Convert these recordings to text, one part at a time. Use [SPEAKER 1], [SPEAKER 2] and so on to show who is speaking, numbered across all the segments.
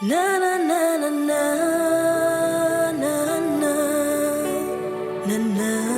[SPEAKER 1] Na na na na na na na na na.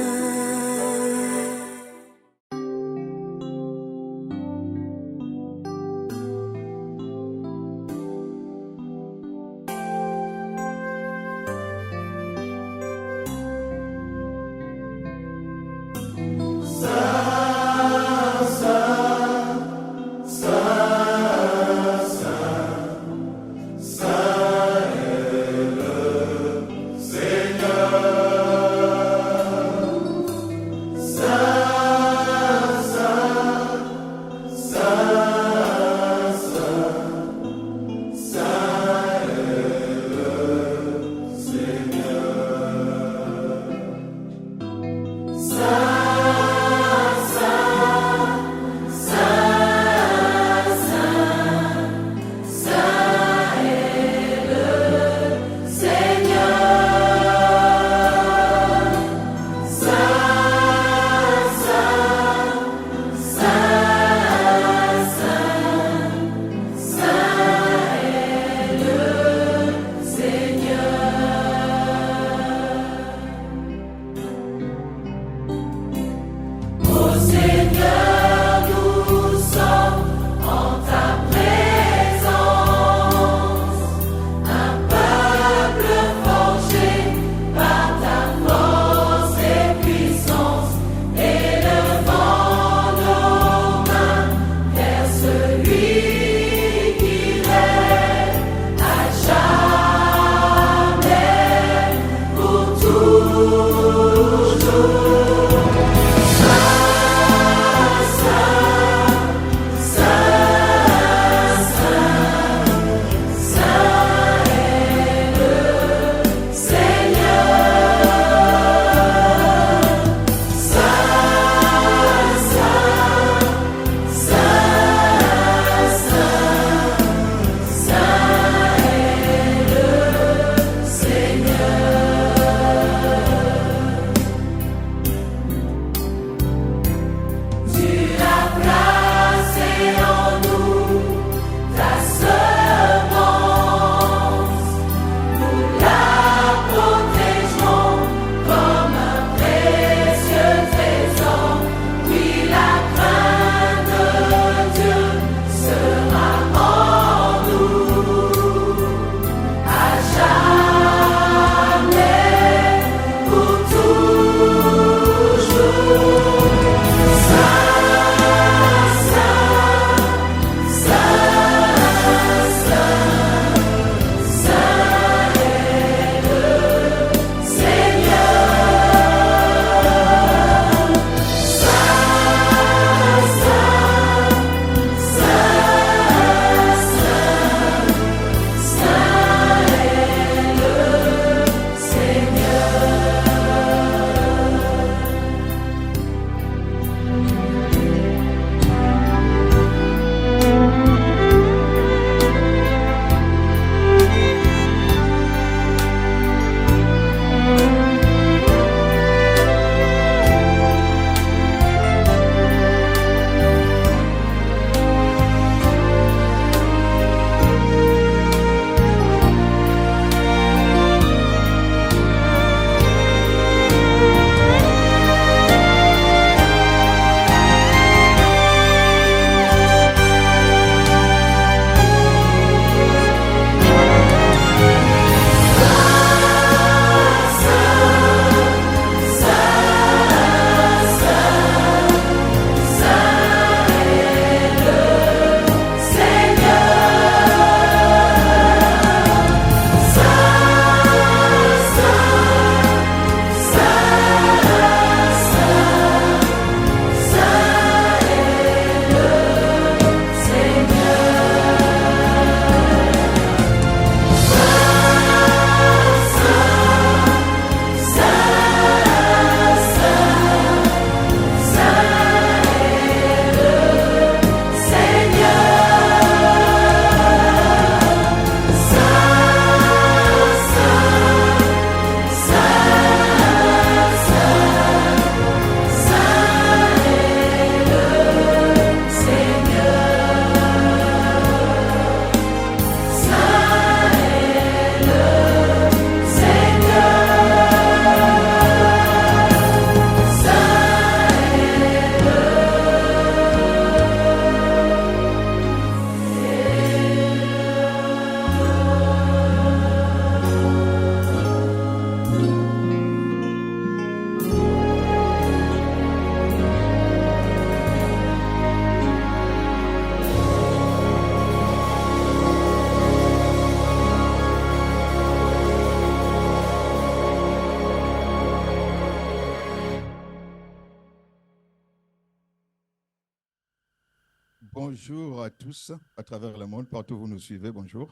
[SPEAKER 2] Bonjour à tous à travers le monde, partout où vous nous suivez, bonjour.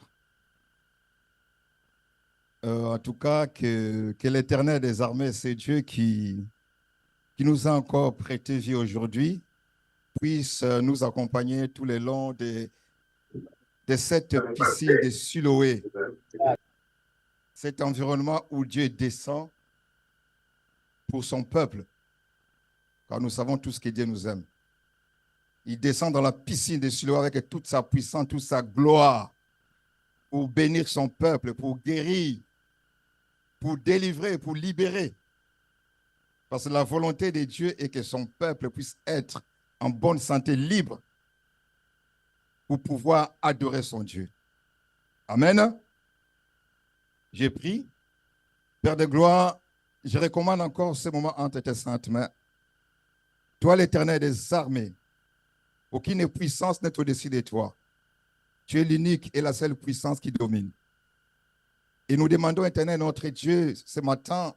[SPEAKER 2] En tout cas, que l'Éternel des armées, c'est Dieu qui nous a encore prêté vie aujourd'hui, puisse nous accompagner tout le long de cette piscine de Siloé, cet environnement où Dieu descend pour son peuple, car nous savons tous que Dieu nous aime. Il descend dans la piscine de Siloé avec toute sa puissance, toute sa gloire, pour bénir son peuple, pour guérir, pour délivrer, pour libérer. Parce que la volonté de Dieu est que son peuple puisse être en bonne santé, libre, pour pouvoir adorer son Dieu. Amen. J'ai pris. Père de gloire, je recommande encore ce moment entre tes saintes mains. Toi, l'Éternel des armées, aucune puissance n'est au-dessus de toi. Tu es l'unique et la seule puissance qui domine. Et nous demandons, Éternel, notre Dieu, ce matin,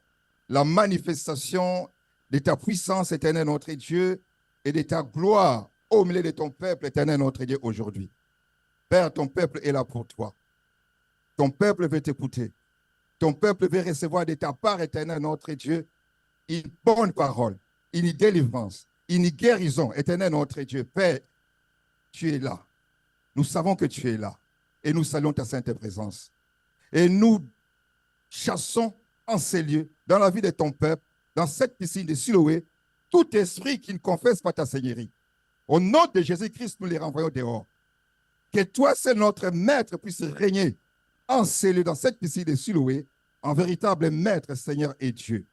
[SPEAKER 2] la manifestation de ta puissance, Éternel, notre Dieu, et de ta gloire au milieu de ton peuple, Éternel, notre Dieu, aujourd'hui. Père, ton peuple est là pour toi. Ton peuple veut t'écouter. Ton peuple veut recevoir de ta part, Éternel, notre Dieu, une bonne parole, une délivrance, une guérison, Éternel, notre Dieu. Père, tu es là. Nous savons que tu es là. Et nous saluons ta sainte présence. Et nous chassons en ces lieux, dans la vie de ton peuple, dans cette piscine de Siloé, tout esprit qui ne confesse pas ta Seigneurie. Au nom de Jésus-Christ, nous les renvoyons dehors. Que toi, seul notre maître, puisse régner en ces lieux, dans cette piscine de Siloé, en véritable maître, Seigneur et Dieu.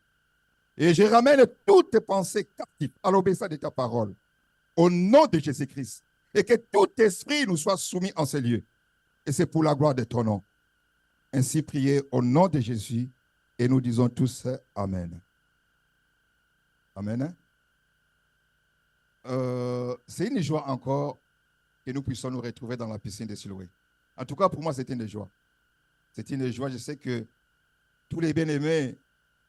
[SPEAKER 2] Et je ramène toutes tes pensées captives à l'obéissance de ta parole, au nom de Jésus-Christ. Et que tout esprit nous soit soumis en ces lieux. Et c'est pour la gloire de ton nom. Ainsi priez au nom de Jésus et nous disons tous Amen. Amen. C'est une joie encore que nous puissions nous retrouver dans la piscine de Siloé. En tout cas, pour moi, c'est une joie. C'est une joie. Je sais que tous les bien-aimés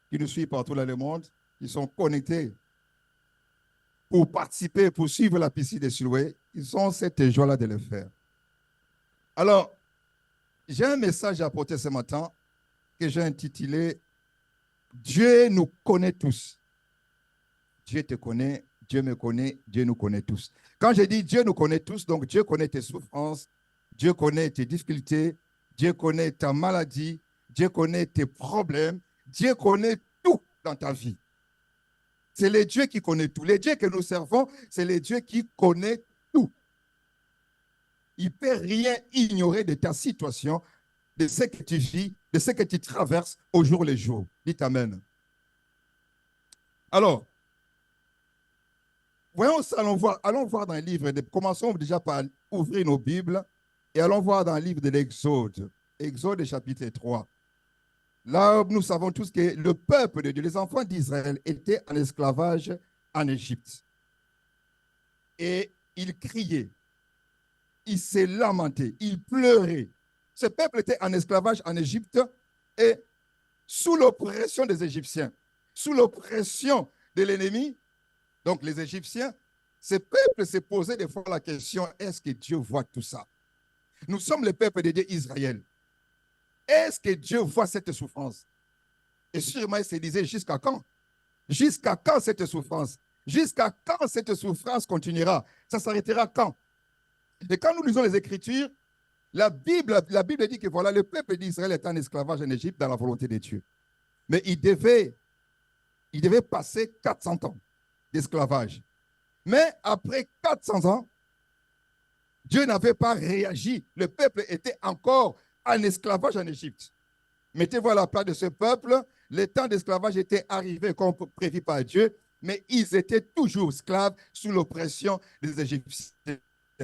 [SPEAKER 2] qui nous suivent partout dans le monde, ils sont connectés pour participer, pour suivre la piscine de Siloé. Ils ont cette joie-là de le faire. Alors, j'ai un message à apporter ce matin que j'ai intitulé « Dieu nous connaît tous ». Dieu te connaît, Dieu me connaît, Dieu nous connaît tous. Quand je dis Dieu nous connaît tous, donc Dieu connaît tes souffrances, Dieu connaît tes difficultés, Dieu connaît ta maladie, Dieu connaît tes problèmes, Dieu connaît tout dans ta vie. C'est le Dieu qui connaît tout. Le Dieu que nous servons, c'est le Dieu qui connaît tout. Il ne peut rien ignorer de ta situation, de ce que tu vis, de ce que tu traverses au jour le jour. Dites Amen. Alors, voyons ça, allons voir dans le livre, commençons déjà par ouvrir nos Bibles et allons voir dans le livre de l'Exode, Exode chapitre 3. Là, nous savons tous que le peuple de Dieu, les enfants d'Israël, étaient en esclavage en Égypte. Et ils criaient, ils se lamentaient, ils pleuraient. Ce peuple était en esclavage en Égypte et sous l'oppression des Égyptiens, sous l'oppression de l'ennemi. Donc les Égyptiens, ce peuple s'est posé des fois la question, est-ce que Dieu voit tout ça? Nous sommes le peuple de Dieu Israël. Est-ce que Dieu voit cette souffrance? Et sûrement, il se disait, jusqu'à quand? Jusqu'à quand cette souffrance? Jusqu'à quand cette souffrance continuera? Ça s'arrêtera quand? Et quand nous lisons les Écritures, la Bible dit que voilà, le peuple d'Israël est en esclavage en Égypte dans la volonté de Dieu. Mais il devait passer 400 ans d'esclavage. Mais après 400 ans, Dieu n'avait pas réagi. Le peuple était encore en esclavage en Égypte. Mettez-vous à la place de ce peuple. Le temps d'esclavage était arrivé comme prévu par Dieu, mais ils étaient toujours esclaves sous l'oppression des Égyptiens.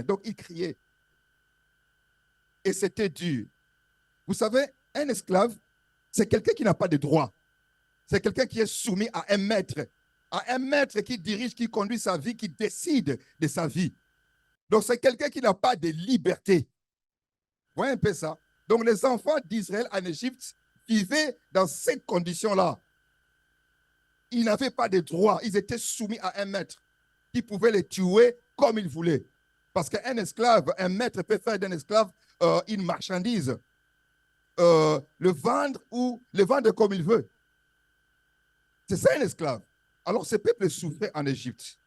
[SPEAKER 2] Donc, ils criaient. Et c'était dur. Vous savez, un esclave, c'est quelqu'un qui n'a pas de droit. C'est quelqu'un qui est soumis à un maître qui dirige, qui conduit sa vie, qui décide de sa vie. Donc, c'est quelqu'un qui n'a pas de liberté. Vous voyez un peu ça? Donc, les enfants d'Israël en Égypte vivaient dans ces conditions-là. Ils n'avaient pas de droit. Ils étaient soumis à un maître qui pouvait les tuer comme il voulait. Parce qu'un esclave, un maître peut faire d'un esclave une marchandise, le vendre comme il veut. C'est ça un esclave. Alors, ce peuple souffrait en Égypte.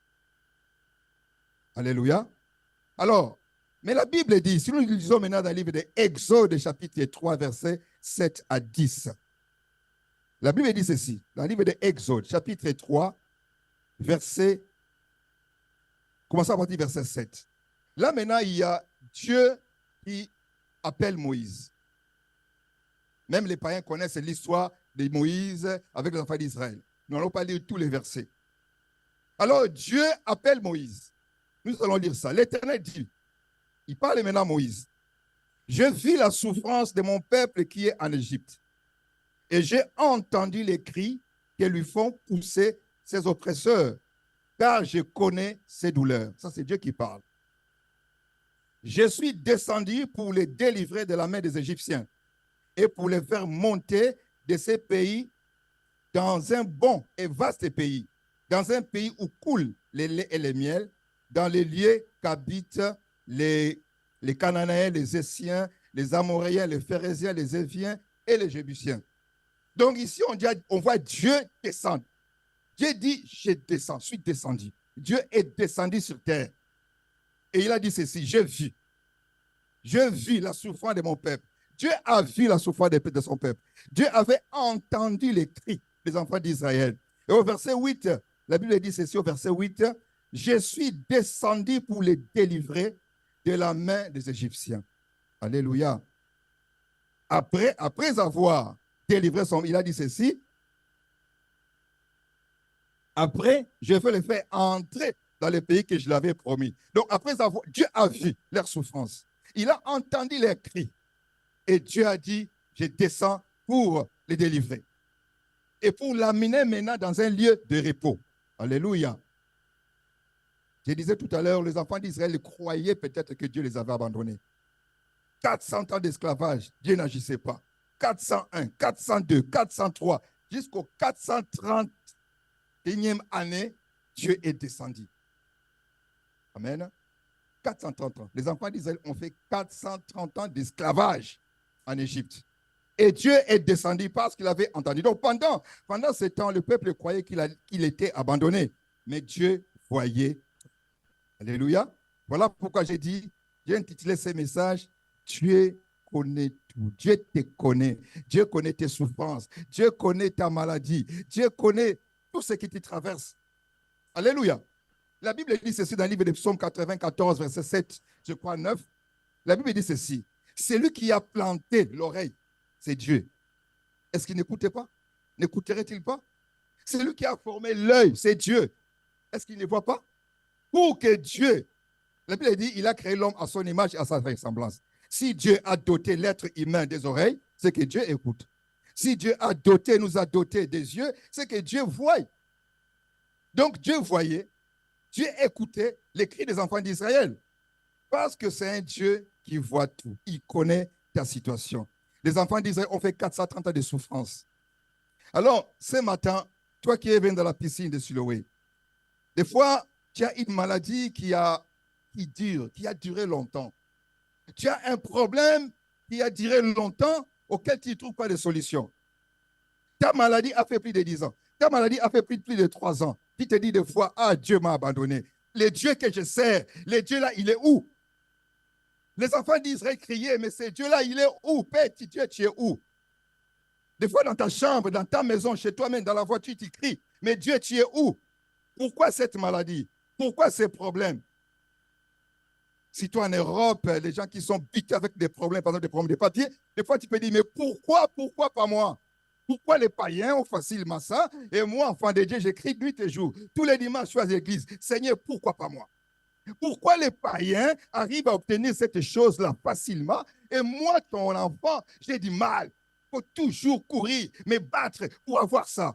[SPEAKER 2] Alléluia. Alors, mais la Bible dit, si nous lisons maintenant dans le livre de Exode, chapitre 3, versets 7 à 10. La Bible dit ceci, dans le livre de Exode, chapitre 3, verset, commençons à partir du verset 7. Là maintenant, il y a Dieu qui appelle Moïse. Même les païens connaissent l'histoire de Moïse avec les enfants d'Israël. Nous n'allons pas lire tous les versets. Alors Dieu appelle Moïse. Nous allons lire ça. L'Éternel dit, il parle maintenant à Moïse. Je vis la souffrance de mon peuple qui est en Égypte. Et j'ai entendu les cris que lui font pousser ses oppresseurs, car je connais ses douleurs. Ça, c'est Dieu qui parle. Je suis descendu pour les délivrer de la main des Égyptiens et pour les faire monter de ces pays dans un bon et vaste pays, dans un pays où coulent les laits et les miels, dans les lieux qu'habitent les Cananéens, les Essiens, les Amoréens, les Phérésiens, les Éviens et les Jébusiens. Donc ici, on voit Dieu descendre. Dieu dit, je descends, je suis descendu. Dieu est descendu sur terre. Et il a dit ceci, je vis la souffrance de mon peuple. Dieu a vu la souffrance de son peuple. Dieu avait entendu les cris des enfants d'Israël. Et au verset 8, la Bible dit ceci au verset 8, je suis descendu pour les délivrer de la main des Égyptiens. Alléluia. Après avoir délivré il a dit ceci, après, je vais les faire entrer dans le pays que je l'avais promis. Donc, Dieu a vu leur souffrance. Il a entendu leurs cris. Et Dieu a dit, je descends pour les délivrer. Et pour l'amener maintenant dans un lieu de repos. Alléluia. Je disais tout à l'heure, les enfants d'Israël croyaient peut-être que Dieu les avait abandonnés. 400 ans d'esclavage, Dieu n'agissait pas. 401, 402, 403, jusqu'au 431e année, Dieu est descendu. Amen. 430 ans. Les enfants d'Israël ont fait 430 ans d'esclavage en Égypte. Et Dieu est descendu parce qu'il avait entendu. Donc pendant ce temps, le peuple croyait qu'il était abandonné. Mais Dieu voyait. Alléluia. Voilà pourquoi j'ai intitulé ce message, Dieu connaît tout. Dieu te connaît. Dieu connaît tes souffrances. Dieu connaît ta maladie. Dieu connaît tout ce qui te traverse. Alléluia. La Bible dit ceci dans le livre de Psaume 94, verset 7, je crois 9. La Bible dit ceci. Celui qui a planté l'oreille, c'est Dieu. Est-ce qu'il n'écoutait pas? N'écouterait-il pas? Celui qui a formé l'œil, c'est Dieu. Est-ce qu'il ne voit pas? Pour que Dieu, la Bible dit, il a créé l'homme à son image et à sa ressemblance. Si Dieu a doté l'être humain des oreilles, c'est que Dieu écoute. Si Dieu nous a doté des yeux, c'est que Dieu voit. Donc Dieu voyait, Dieu écoutait les cris des enfants d'Israël. Parce que c'est un Dieu qui voit tout. Il connaît ta situation. Les enfants d'Israël ont fait 430 ans de souffrance. Alors, ce matin, toi qui es venu dans la piscine de Siloé, des fois, tu as une maladie qui a duré longtemps. Tu as un problème qui a duré longtemps auquel tu ne trouves pas de solution. Ta maladie a fait plus de 10 ans. Ta maladie a fait plus de 3 ans. Tu te dis des fois, Dieu m'a abandonné. Le Dieu que je sers, le Dieu là, il est où? Les enfants d'Israël criaient, mais ce Dieu là, il est où? Père, Dieu, tu es où? Des fois, dans ta chambre, dans ta maison, chez toi-même, dans la voiture, tu cries, mais Dieu, tu es où? Pourquoi cette maladie? Pourquoi ces problèmes? Si toi en Europe, les gens qui sont piqués avec des problèmes, par exemple des problèmes de papier, des fois tu peux dire, mais pourquoi pas moi? Pourquoi les païens ont facilement ça? Et moi, enfant de Dieu, j'écris nuit et jour. Tous les dimanches, je suis à l'église. Seigneur, pourquoi pas moi? Pourquoi les païens arrivent à obtenir cette chose-là facilement? Et moi, ton enfant, j'ai du mal. Il faut toujours courir, me battre pour avoir ça.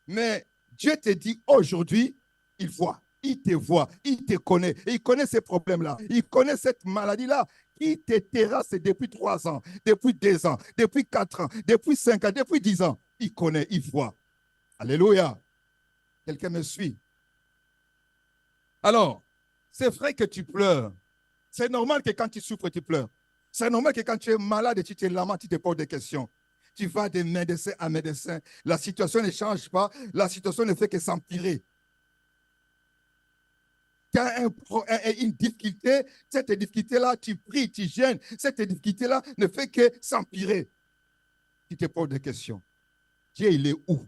[SPEAKER 2] Mais Dieu te dit aujourd'hui, il voit. Il te voit, il te connaît, et il connaît ces problèmes-là, il connaît cette maladie-là qui te terrasse depuis 3 ans, depuis 2 ans, depuis 4 ans, depuis 5 ans, depuis 10 ans. Il connaît, il voit. Alléluia. Quelqu'un me suit? Alors, C'est vrai que tu pleures. C'est normal que quand tu souffres, tu pleures. C'est normal que quand tu es malade et tu te lamentes, tu te poses des questions. Tu vas de médecin à médecin. La situation ne change pas. La situation ne fait que s'empirer. Tu as une difficulté. Cette difficulté-là, tu pries, tu gênes. Cette difficulté-là ne fait que s'empirer. Tu te poses des questions. Dieu, il est où?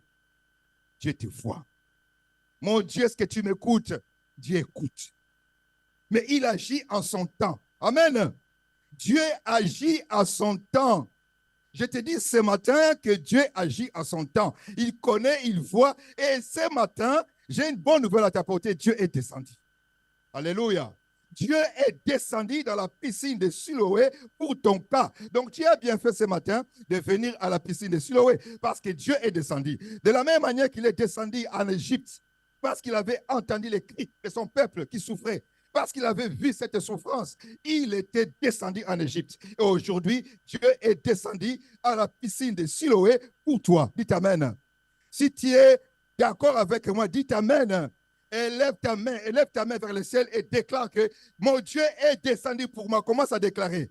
[SPEAKER 2] Dieu te voit. Mon Dieu, est-ce que tu m'écoutes? Dieu écoute. Mais il agit en son temps. Amen. Dieu agit à son temps. Je te dis ce matin que Dieu agit à son temps. Il connaît, il voit. Et ce matin, j'ai une bonne nouvelle à t'apporter. Dieu est descendu. Alléluia. Dieu est descendu dans la piscine de Siloé pour ton cas. Donc, tu as bien fait ce matin de venir à la piscine de Siloé parce que Dieu est descendu. De la même manière qu'il est descendu en Égypte parce qu'il avait entendu les cris de son peuple qui souffrait. Parce qu'il avait vu cette souffrance, il était descendu en Égypte. Et aujourd'hui, Dieu est descendu à la piscine de Siloé pour toi. Dites Amen. Si tu es d'accord avec moi, dites Amen. Élève ta main vers le ciel et déclare que mon Dieu est descendu pour moi. Commence à déclarer.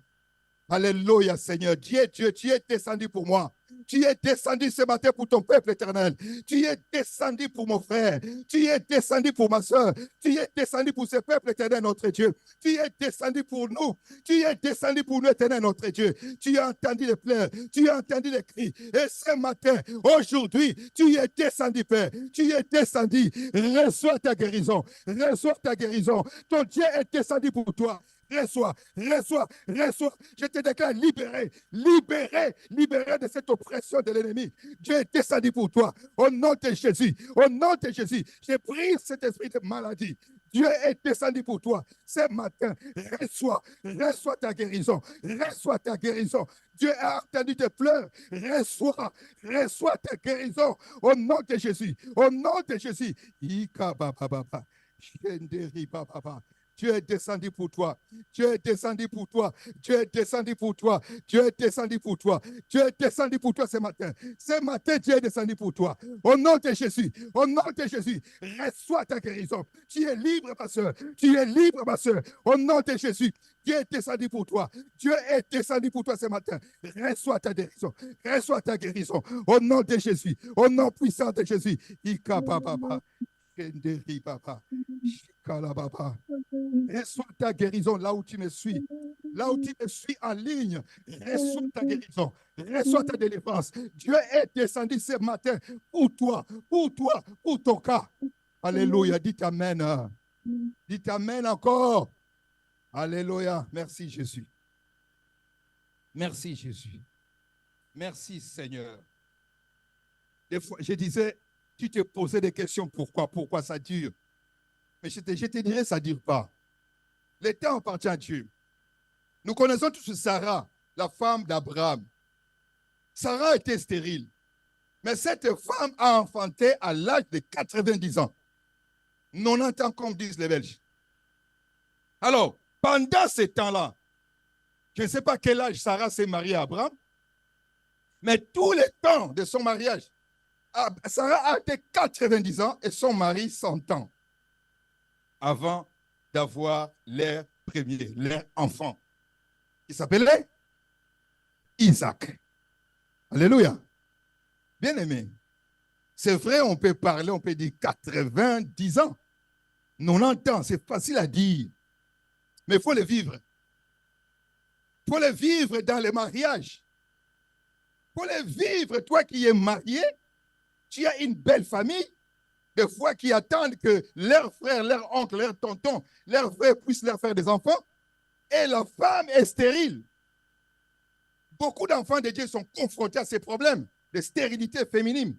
[SPEAKER 2] Alléluia, Seigneur. Dieu, tu es descendu pour moi. Tu es descendu ce matin pour ton peuple éternel. Tu es descendu pour mon frère. Tu es descendu pour ma soeur. Tu es descendu pour ce peuple éternel, notre Dieu. Tu es descendu pour nous. Tu es descendu pour nous, éternel, notre Dieu. Tu as entendu les pleurs. Tu as entendu les cris. Et ce matin, aujourd'hui, tu es descendu, Père. Tu es descendu. Reçois ta guérison. Reçois ta guérison. Ton Dieu est descendu pour toi. Reçois. Je te déclare libéré de cette oppression de l'ennemi. Dieu est descendu pour toi. Au nom de Jésus, je prie cet esprit de maladie. Dieu est descendu pour toi. Ce matin, reçois ta guérison. Dieu a entendu tes pleurs. Reçois ta guérison. Au nom de Jésus. Dieu est descendu pour toi. Dieu est descendu pour toi ce matin. Ce matin, Dieu est descendu pour toi. Au nom de Jésus. Reçois ta guérison. Tu es libre, ma soeur. Au nom de Jésus. Dieu est descendu pour toi. Dieu est descendu pour toi ce matin. Reçois ta guérison. Au nom de Jésus. Au nom puissant de Jésus. Reçois ta guérison là où tu me suis. Là où tu me suis en ligne, reçois ta guérison. Reçois ta délivrance. Dieu est descendu ce matin pour toi, pour ton cas. Alléluia. Dites Amen. Dites Amen encore. Alléluia. Merci Jésus. Merci Seigneur. Des fois, je disais, tu te posais des questions. Pourquoi ça dure? Mais je te dirais, ça ne dure pas. Le temps appartient à Dieu. Nous connaissons tous Sarah, la femme d'Abraham. Sarah était stérile. Mais cette femme a enfanté à l'âge de 90 ans. 90 ans, comme disent les Belges. Alors, pendant ce temps-là, je ne sais pas quel âge Sarah s'est mariée à Abraham, mais tout le temps de son mariage, Sarah a été 90 ans et son mari 100 ans avant d'avoir leur premier, leur enfant. Il s'appelait Isaac. Alléluia. Bien-aimé, c'est vrai, on peut parler, on peut dire 90 ans, 90 ans, c'est facile à dire, mais il faut le vivre. Il faut le vivre dans le mariage. Il faut le vivre, toi qui es marié, tu as une belle famille, des fois qui attendent que leurs frères, leurs oncles, leurs tontons, leurs frères puissent leur faire des enfants, et la femme est stérile. Beaucoup d'enfants de Dieu sont confrontés à ces problèmes de stérilité féminine.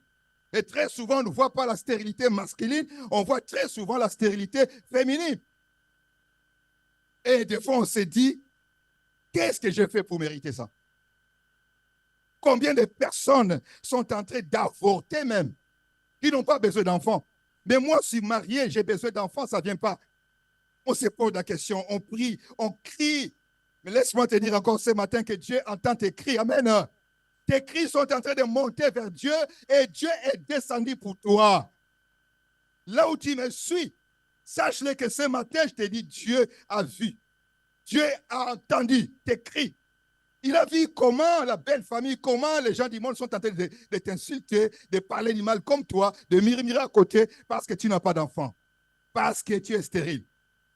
[SPEAKER 2] Et très souvent, on ne voit pas la stérilité masculine, on voit très souvent la stérilité féminine. Et des fois, on se dit, qu'est-ce que j'ai fait pour mériter ça? Combien de personnes sont en train d'avorter même, qui n'ont pas besoin d'enfants? Mais moi, je suis marié, j'ai besoin d'enfants, ça ne vient pas. On se pose la question, on prie, on crie. Mais laisse-moi te dire encore ce matin que Dieu entend tes cris. Amen. Tes cris sont en train de monter vers Dieu et Dieu est descendu pour toi. Là où tu me suis, Sache-le que ce matin, je t'ai dit, Dieu a vu. Dieu a entendu tes cris. Il a vu comment la belle famille, comment les gens du monde sont en train de t'insulter, de parler du mal comme toi, de murmurer à côté parce que tu n'as pas d'enfant, parce que tu es stérile.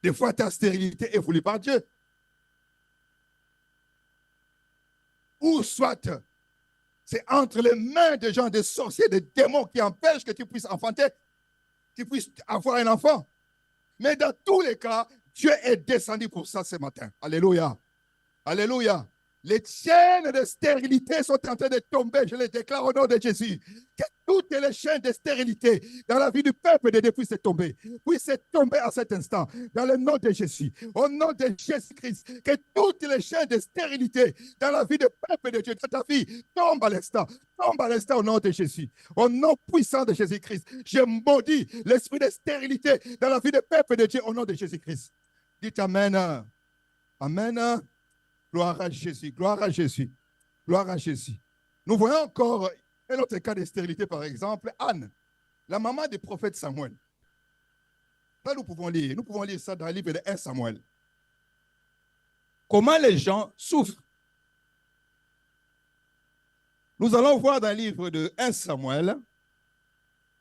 [SPEAKER 2] Des fois, ta stérilité est voulue par Dieu. Ou soit, c'est entre les mains de gens, des sorciers, des démons qui empêchent que tu puisses enfanter, que tu puisses avoir un enfant. Mais dans tous les cas, Dieu est descendu pour ça ce matin. Alléluia. Alléluia. Les chaînes de stérilité sont en train de tomber, je les déclare au nom de Jésus. Que toutes les chaînes de stérilité dans la vie du peuple de Dieu puissent tomber à cet instant, dans le nom de Jésus. Au nom de Jésus-Christ, que toutes les chaînes de stérilité dans la vie du peuple de Dieu, dans ta vie, tombent à l'instant au nom de Jésus. Au nom puissant de Jésus-Christ, je maudis l'esprit de stérilité dans la vie du peuple de Dieu au nom de Jésus-Christ. Dites Amen. Amen. Gloire à Jésus, gloire à Jésus, gloire à Jésus. Nous voyons encore un autre cas de stérilité, par exemple, Anne, la maman du prophète Samuel. Là, nous pouvons lire ça dans le livre de 1 Samuel. Comment les gens souffrent. Nous allons voir dans le livre de 1 Samuel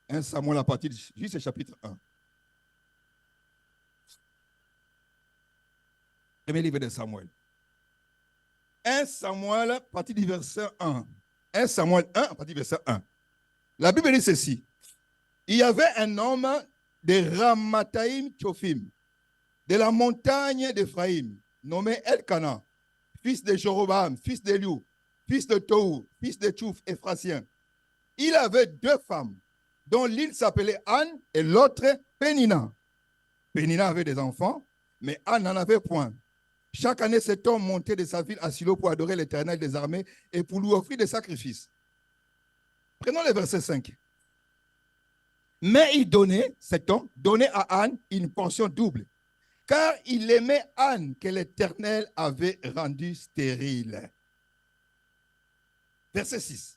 [SPEAKER 2] à partir du chapitre 1. Premier livre de Samuel. 1 Samuel, à partir du verset 1. 1 Samuel 1, à partir du verset 1. La Bible dit ceci. Il y avait un homme de Ramathaïm Tchophim, de la montagne d'Éphraïm, nommé Elkana, fils de Jéroboam, fils d'Eliou, fils de Tohu, fils de Tchouf, Ephrasien. Il avait deux femmes, dont l'une s'appelait Anne et l'autre Pénina. Pénina avait des enfants, mais Anne n'en avait point. Chaque année, cet homme montait de sa ville à Silo pour adorer l'Éternel des armées et pour lui offrir des sacrifices. Prenons le verset 5. Mais cet homme donnait à Anne une portion double, car il aimait Anne que l'Éternel avait rendue stérile. Verset 6.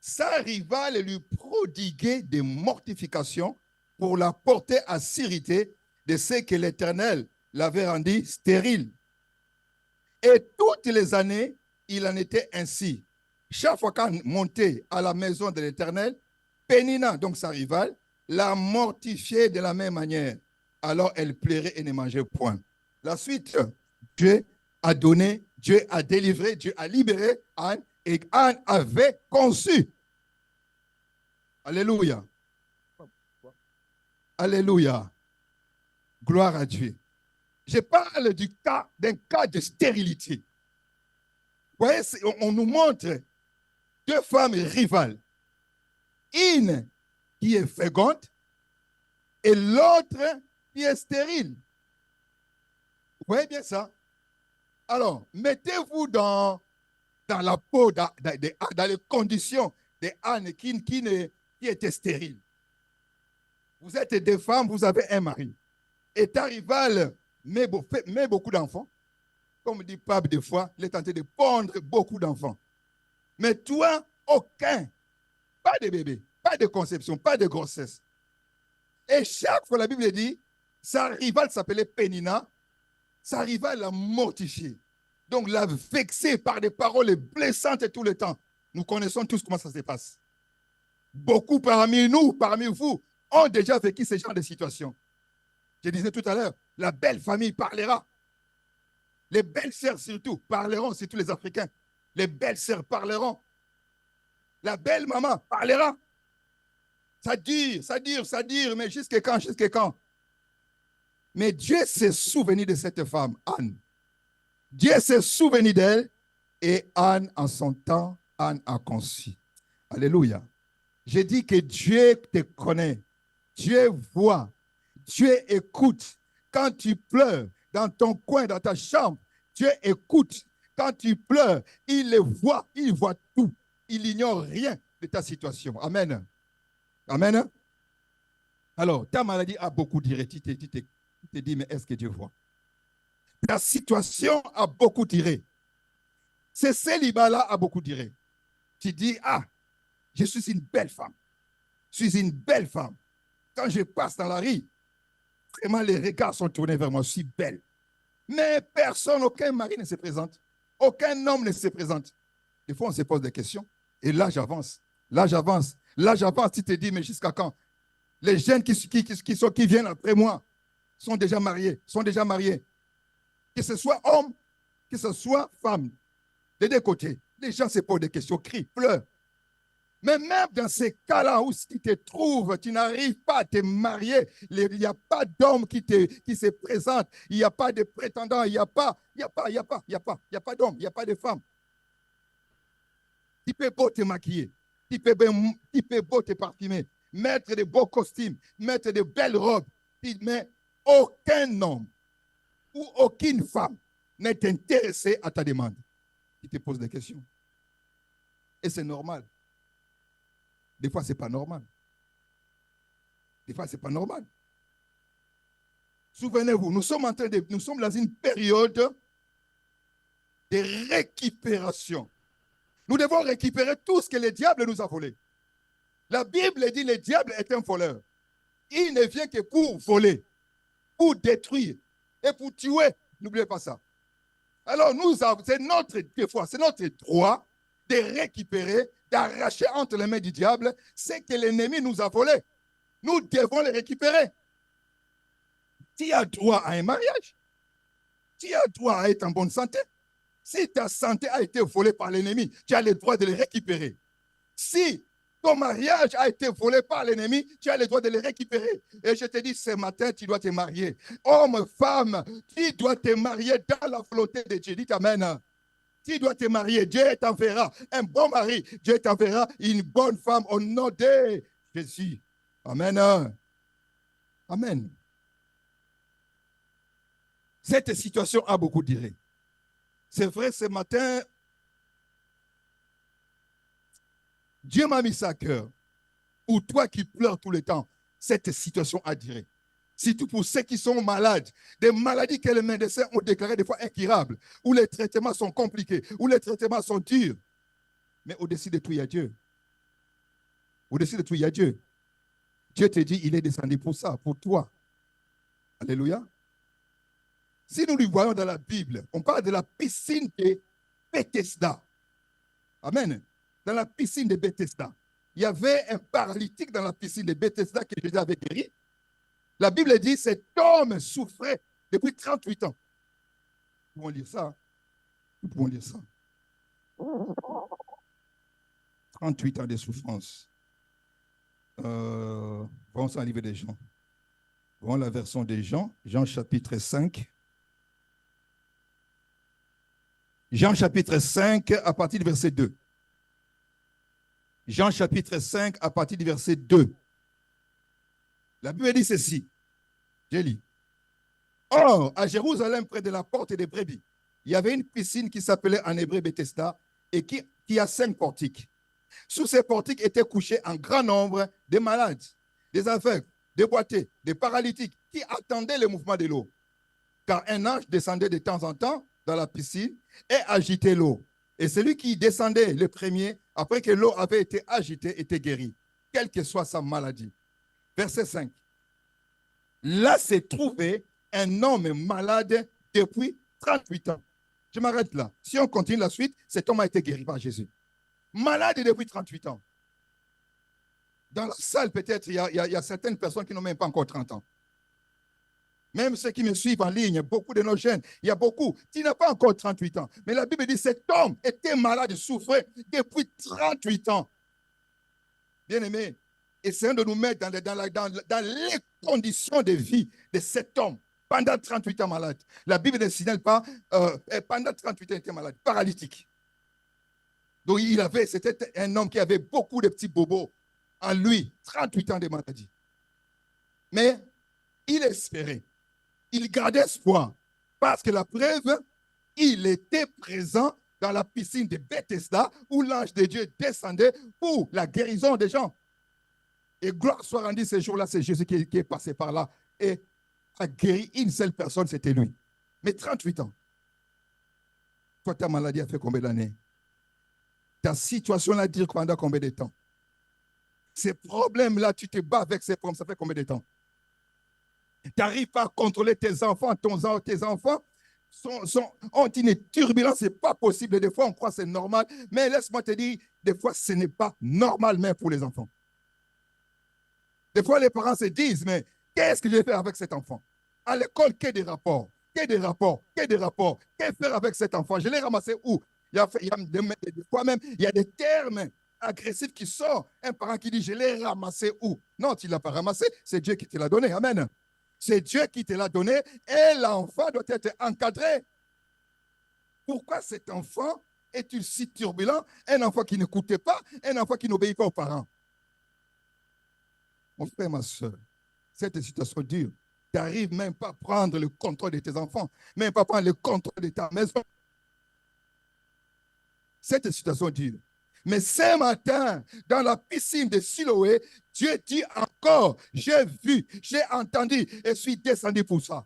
[SPEAKER 2] Sa rivale lui prodiguait des mortifications pour la porter à s'irriter de ce que l'Éternel l'avait rendue stérile. Et toutes les années, il en était ainsi. Chaque fois qu'Anne montait à la maison de l'Éternel, Pénina, donc sa rivale, la mortifiait de la même manière. Alors elle plairait et ne mangeait point. La suite, Dieu a donné, Dieu a délivré, Dieu a libéré Anne et Anne avait conçu. Alléluia. Alléluia. Gloire à Dieu. Je parle d'un cas de stérilité. Vous voyez, on nous montre deux femmes rivales. Une qui est féconde et l'autre qui est stérile. Vous voyez bien ça? Alors, mettez-vous dans la peau, dans les conditions de Anne qui était stérile. Vous êtes des femmes, vous avez un mari. Et ta rivale met beaucoup d'enfants. Comme dit Pape des fois, il est tenté de pondre beaucoup d'enfants. Mais toi, aucun. Pas de bébé, pas de conception, pas de grossesse. Et chaque fois, la Bible dit, sa rivale s'appelait Pénina. Sa rivale l'a mortifiée. Donc, l'a vexée par des paroles blessantes tout le temps. Nous connaissons tous comment ça se passe. Beaucoup parmi nous, parmi vous, ont déjà vécu ce genre de situation. Je disais tout à l'heure, la belle famille parlera. Les belles sœurs surtout parleront, surtout les Africains. Les belles sœurs parleront. La belle maman parlera. Ça dure, mais jusqu'à quand? Mais Dieu s'est souvenu de cette femme, Anne. Dieu s'est souvenu d'elle et Anne, en son temps, Anne a conçu. Alléluia. J'ai dit que Dieu te connaît. Dieu voit. Dieu écoute. Quand tu pleures dans ton coin, dans ta chambre, Dieu écoute. Quand tu pleures, il le voit. Il voit tout. Il n'ignore rien de ta situation. Amen. Amen. Alors, ta maladie a beaucoup duré. Tu te dis, mais est-ce que Dieu voit? Ta situation a beaucoup duré. Ce célibat-là a beaucoup duré. Tu dis, je suis une belle femme. Je suis une belle femme. Quand je passe dans la rue, Vraiment, les regards sont tournés vers moi. Je suis belle. Mais personne, aucun mari ne se présente. Aucun homme ne se présente. Des fois, on se pose des questions. Et là, j'avance. Là, j'avance. Là, j'avance. Tu te dis, mais jusqu'à quand? Les jeunes qui viennent après moi sont déjà mariés. Sont déjà mariés. Que ce soit homme, que ce soit femme. Des deux côtés. Les gens se posent des questions, crient, pleurent. Mais même dans ces cas-là où tu te trouves, tu n'arrives pas à te marier, il n'y a pas d'homme qui se présente, il n'y a pas de prétendant, il n'y a pas d'homme, il n'y a pas de femme. Tu peux beau te maquiller, tu peux beau te parfumer, mettre de beaux costumes, mettre de belles robes, mais aucun homme ou aucune femme n'est intéressé à ta demande. Tu te poses des questions. Et c'est normal. Des fois, ce n'est pas normal. Des fois, ce n'est pas normal. Souvenez-vous, nous sommes dans une période de récupération. Nous devons récupérer tout ce que le diable nous a volé. La Bible dit que le diable est un voleur. Il ne vient que pour voler, pour détruire et pour tuer. N'oubliez pas ça. Alors, c'est notre droit de récupérer, d'arracher entre les mains du diable ce que l'ennemi nous a volé. Nous devons le récupérer. Tu as droit à un mariage. Tu as droit à être en bonne santé. Si ta santé a été volée par l'ennemi, tu as le droit de le récupérer. Si ton mariage a été volé par l'ennemi, tu as le droit de le récupérer. Et je te dis, ce matin, tu dois te marier. Homme, femme, tu dois te marier dans la volonté de Dieu. Dis amen. Tu dois te marier. Dieu t'enverra un bon mari. Dieu t'enverra une bonne femme au nom de Jésus. Amen. Amen. Cette situation a beaucoup duré. C'est vrai, ce matin, Dieu m'a mis ça à cœur. Pour toi qui pleures tout le temps, cette situation a duré. Surtout pour ceux qui sont malades, des maladies que les médecins ont déclarées des fois incurables, où les traitements sont compliqués, où les traitements sont durs. Mais au-dessus de tout, il y a Dieu. Au-dessus de tout, il y a Dieu. Dieu te dit, il est descendu pour ça, pour toi. Alléluia. Si nous lui voyons dans la Bible, on parle de la piscine de Bethesda. Amen. Dans la piscine de Bethesda. Il y avait un paralytique dans la piscine de Bethesda que Jésus avait guéri. La Bible dit que cet homme souffrait depuis 38 ans. Nous pouvons lire ça. Nous pouvons lire ça. 38 ans de souffrance. Voyons ça dans le livre des Jean. Voyons la version des Jean. Jean chapitre 5. Jean chapitre 5 à partir du verset 2. Jean chapitre 5 à partir du verset 2. La Bible dit ceci. Je lis. Or, à Jérusalem, près de la porte des brebis, il y avait une piscine qui s'appelait en hébreu Bethesda et qui a 5 portiques. Sous ces portiques étaient couchés un grand nombre de malades, des aveugles, des boiteux, des paralytiques qui attendaient le mouvement de l'eau. Car un ange descendait de temps en temps dans la piscine et agitait l'eau. Et celui qui descendait le premier, après que l'eau avait été agitée, était guéri, quelle que soit sa maladie. Verset 5. Là se trouvait un homme malade depuis 38 ans. Je m'arrête là. Si on continue la suite, cet homme a été guéri par Jésus. Malade depuis 38 ans. Dans la salle, peut-être, il y a certaines personnes qui n'ont même pas encore 30 ans. Même ceux qui me suivent en ligne, beaucoup de nos jeunes, il y a beaucoup. Tu n'as pas encore 38 ans. Mais la Bible dit que cet homme était malade, souffrait depuis 38 ans. Bien aimé, essayons de nous mettre dans les conditions de vie de cet homme pendant 38 ans malade. La Bible ne signale pas, pendant 38 ans, il était malade, paralytique. Donc, c'était un homme qui avait beaucoup de petits bobos en lui, 38 ans de maladie. Mais il espérait, il gardait espoir, parce que la preuve, il était présent dans la piscine de Bethesda où l'ange de Dieu descendait pour la guérison des gens. Et gloire soit rendue ce jour-là, c'est Jésus qui est passé par là et a guéri une seule personne, c'était lui. Mais 38 ans. Toi, ta maladie a fait combien d'années? Ta situation-là dure pendant combien de temps? Ces problèmes-là, tu te bats avec ces problèmes, ça fait combien de temps? Tu n'arrives pas à contrôler tes enfants, tes enfants ont une turbulence, ce n'est pas possible. Des fois, on croit que c'est normal, mais laisse-moi te dire, des fois, ce n'est pas normal même pour les enfants. Des fois, les parents se disent, mais qu'est-ce que je vais faire avec cet enfant? À l'école, qu'il y ait des rapports, qu'il faire avec cet enfant? Je l'ai ramassé où? Des fois même, il y a des termes agressifs qui sortent. Un parent qui dit, je l'ai ramassé où? Non, tu ne l'as pas ramassé, c'est Dieu qui te l'a donné. Amen. C'est Dieu qui te l'a donné et l'enfant doit être encadré. Pourquoi cet enfant est-il si turbulent? Un enfant qui n'écoutait pas, un enfant qui n'obéit pas aux parents. Mon frère, ma soeur, cette situation dure. Tu n'arrives même pas à prendre le contrôle de tes enfants, même pas à prendre le contrôle de ta maison. Cette situation dure. Mais ce matin, dans la piscine de Siloé, Dieu dit encore, j'ai vu, j'ai entendu et suis descendu pour ça.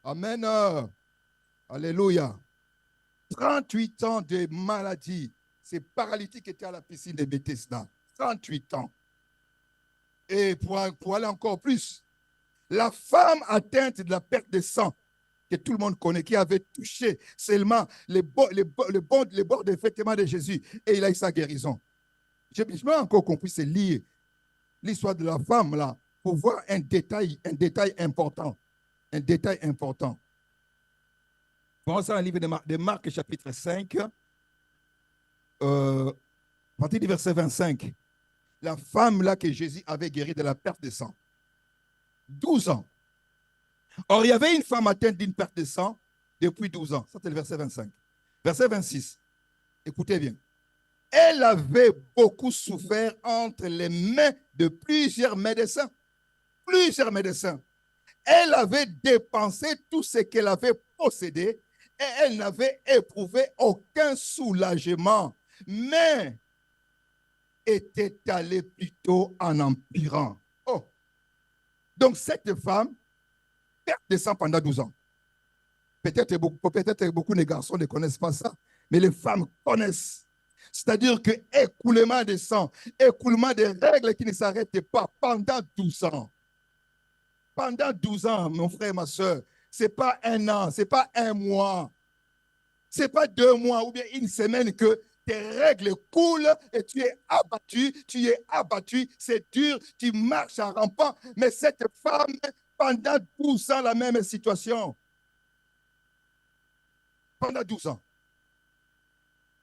[SPEAKER 2] Amen. Alléluia. 38 ans de maladie. Ces paralytiques étaient à la piscine de Bethesda. 38 ans. Et pour aller encore plus, la femme atteinte de la perte de sang, que tout le monde connaît, qui avait touché seulement les bords des vêtements de Jésus, et il a eu sa guérison. Je n'ai encore compris, c'est lire l'histoire de la femme là, pour voir un détail important. Un détail important. Prenons ça dans le livre de Marc, chapitre 5, à partir du verset 25. La femme là que Jésus avait guérie de la perte de sang. 12 ans. Or, il y avait une femme atteinte d'une perte de sang depuis 12 ans. Ça, c'est le verset 25. Verset 26. Écoutez bien. Elle avait beaucoup souffert entre les mains de plusieurs médecins. Plusieurs médecins. Elle avait dépensé tout ce qu'elle avait possédé et elle n'avait éprouvé aucun soulagement, mais était allée plutôt en empirant. Oh. Donc, cette femme perte de sang pendant 12 ans. Peut-être beaucoup de garçons ne connaissent pas ça, mais les femmes connaissent. C'est-à-dire que écoulement de sang, écoulement des règles qui ne s'arrêtent pas pendant 12 ans. Pendant 12 ans, mon frère, ma soeur, ce n'est pas un an, ce n'est pas un mois, ce n'est pas 2 mois ou bien une semaine que tes règles coulent et tu es abattu, c'est dur, tu marches en rampant. Mais cette femme, pendant 12 ans, la même situation. Pendant 12 ans.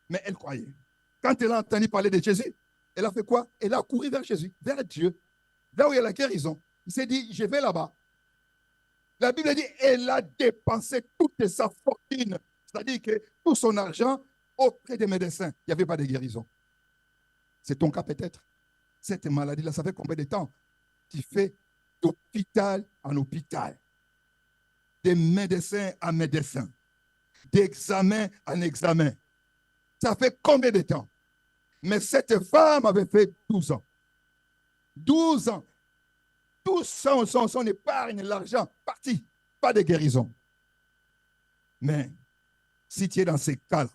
[SPEAKER 2] Mais elle croyait. Quand elle a entendu parler de Jésus, elle a fait quoi? Elle a couru vers Jésus, vers Dieu, là où il y a la guérison. Il s'est dit, je vais là-bas. La Bible dit, elle a dépensé toute sa fortune, c'est-à-dire que tout son argent auprès des médecins. Il n'y avait pas de guérison. C'est ton cas peut-être. Cette maladie-là, ça fait combien de temps? Tu fais d'hôpital en hôpital, de médecin en médecin, d'examen en examen. Ça fait combien de temps? Mais cette femme avait fait 12 ans. 12 ans. Tout son épargne, l'argent, parti. Pas de guérison. Mais si tu es dans ces cas-là,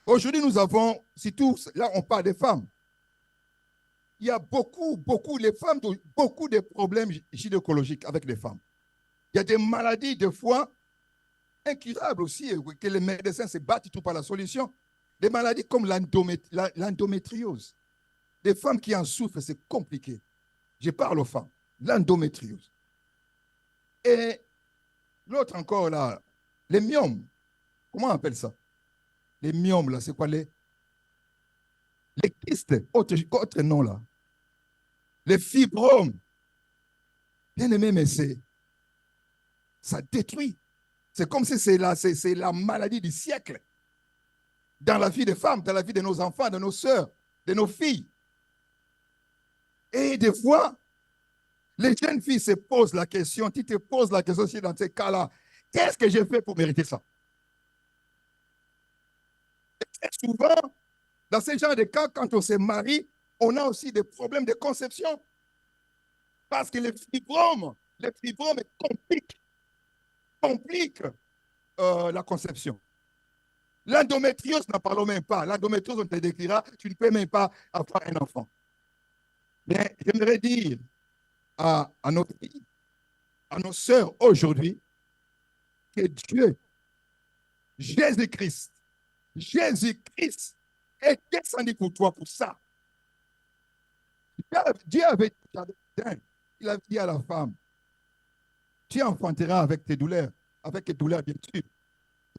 [SPEAKER 2] aujourd'hui nous avons, si tous, là on parle des femmes, il y a beaucoup de problèmes gynécologiques avec les femmes. Il y a des maladies, des fois, incurables aussi, que les médecins se battent tout par la solution. Des maladies comme l'endométriose. Des femmes qui en souffrent, c'est compliqué. Je parle aux femmes. L'endométriose. Et l'autre encore, là, les myomes. Comment on appelle ça? Les myomes, là, c'est quoi les kystes, autre nom, là. Les fibromes. Bien aimé, mais ça détruit. C'est comme si c'est la maladie du siècle. Dans la vie des femmes, dans la vie de nos enfants, de nos sœurs, de nos filles. Et des fois, les jeunes filles se posent la question, tu te poses la question aussi dans ces cas-là, qu'est-ce que j'ai fait pour mériter ça? Et souvent, dans ce genre de cas, quand on se marie, on a aussi des problèmes de conception. Parce que les fibromes compliquent la conception. L'endométriose, n'en parlons même pas. L'endométriose, on te décrira, tu ne peux même pas avoir un enfant. Mais j'aimerais dire à notre pays à nos sœurs aujourd'hui que Dieu, Jésus-Christ est descendu pour toi pour ça. Dieu avait dit, il a dit à la femme, tu enfanteras avec tes douleurs bien sûr.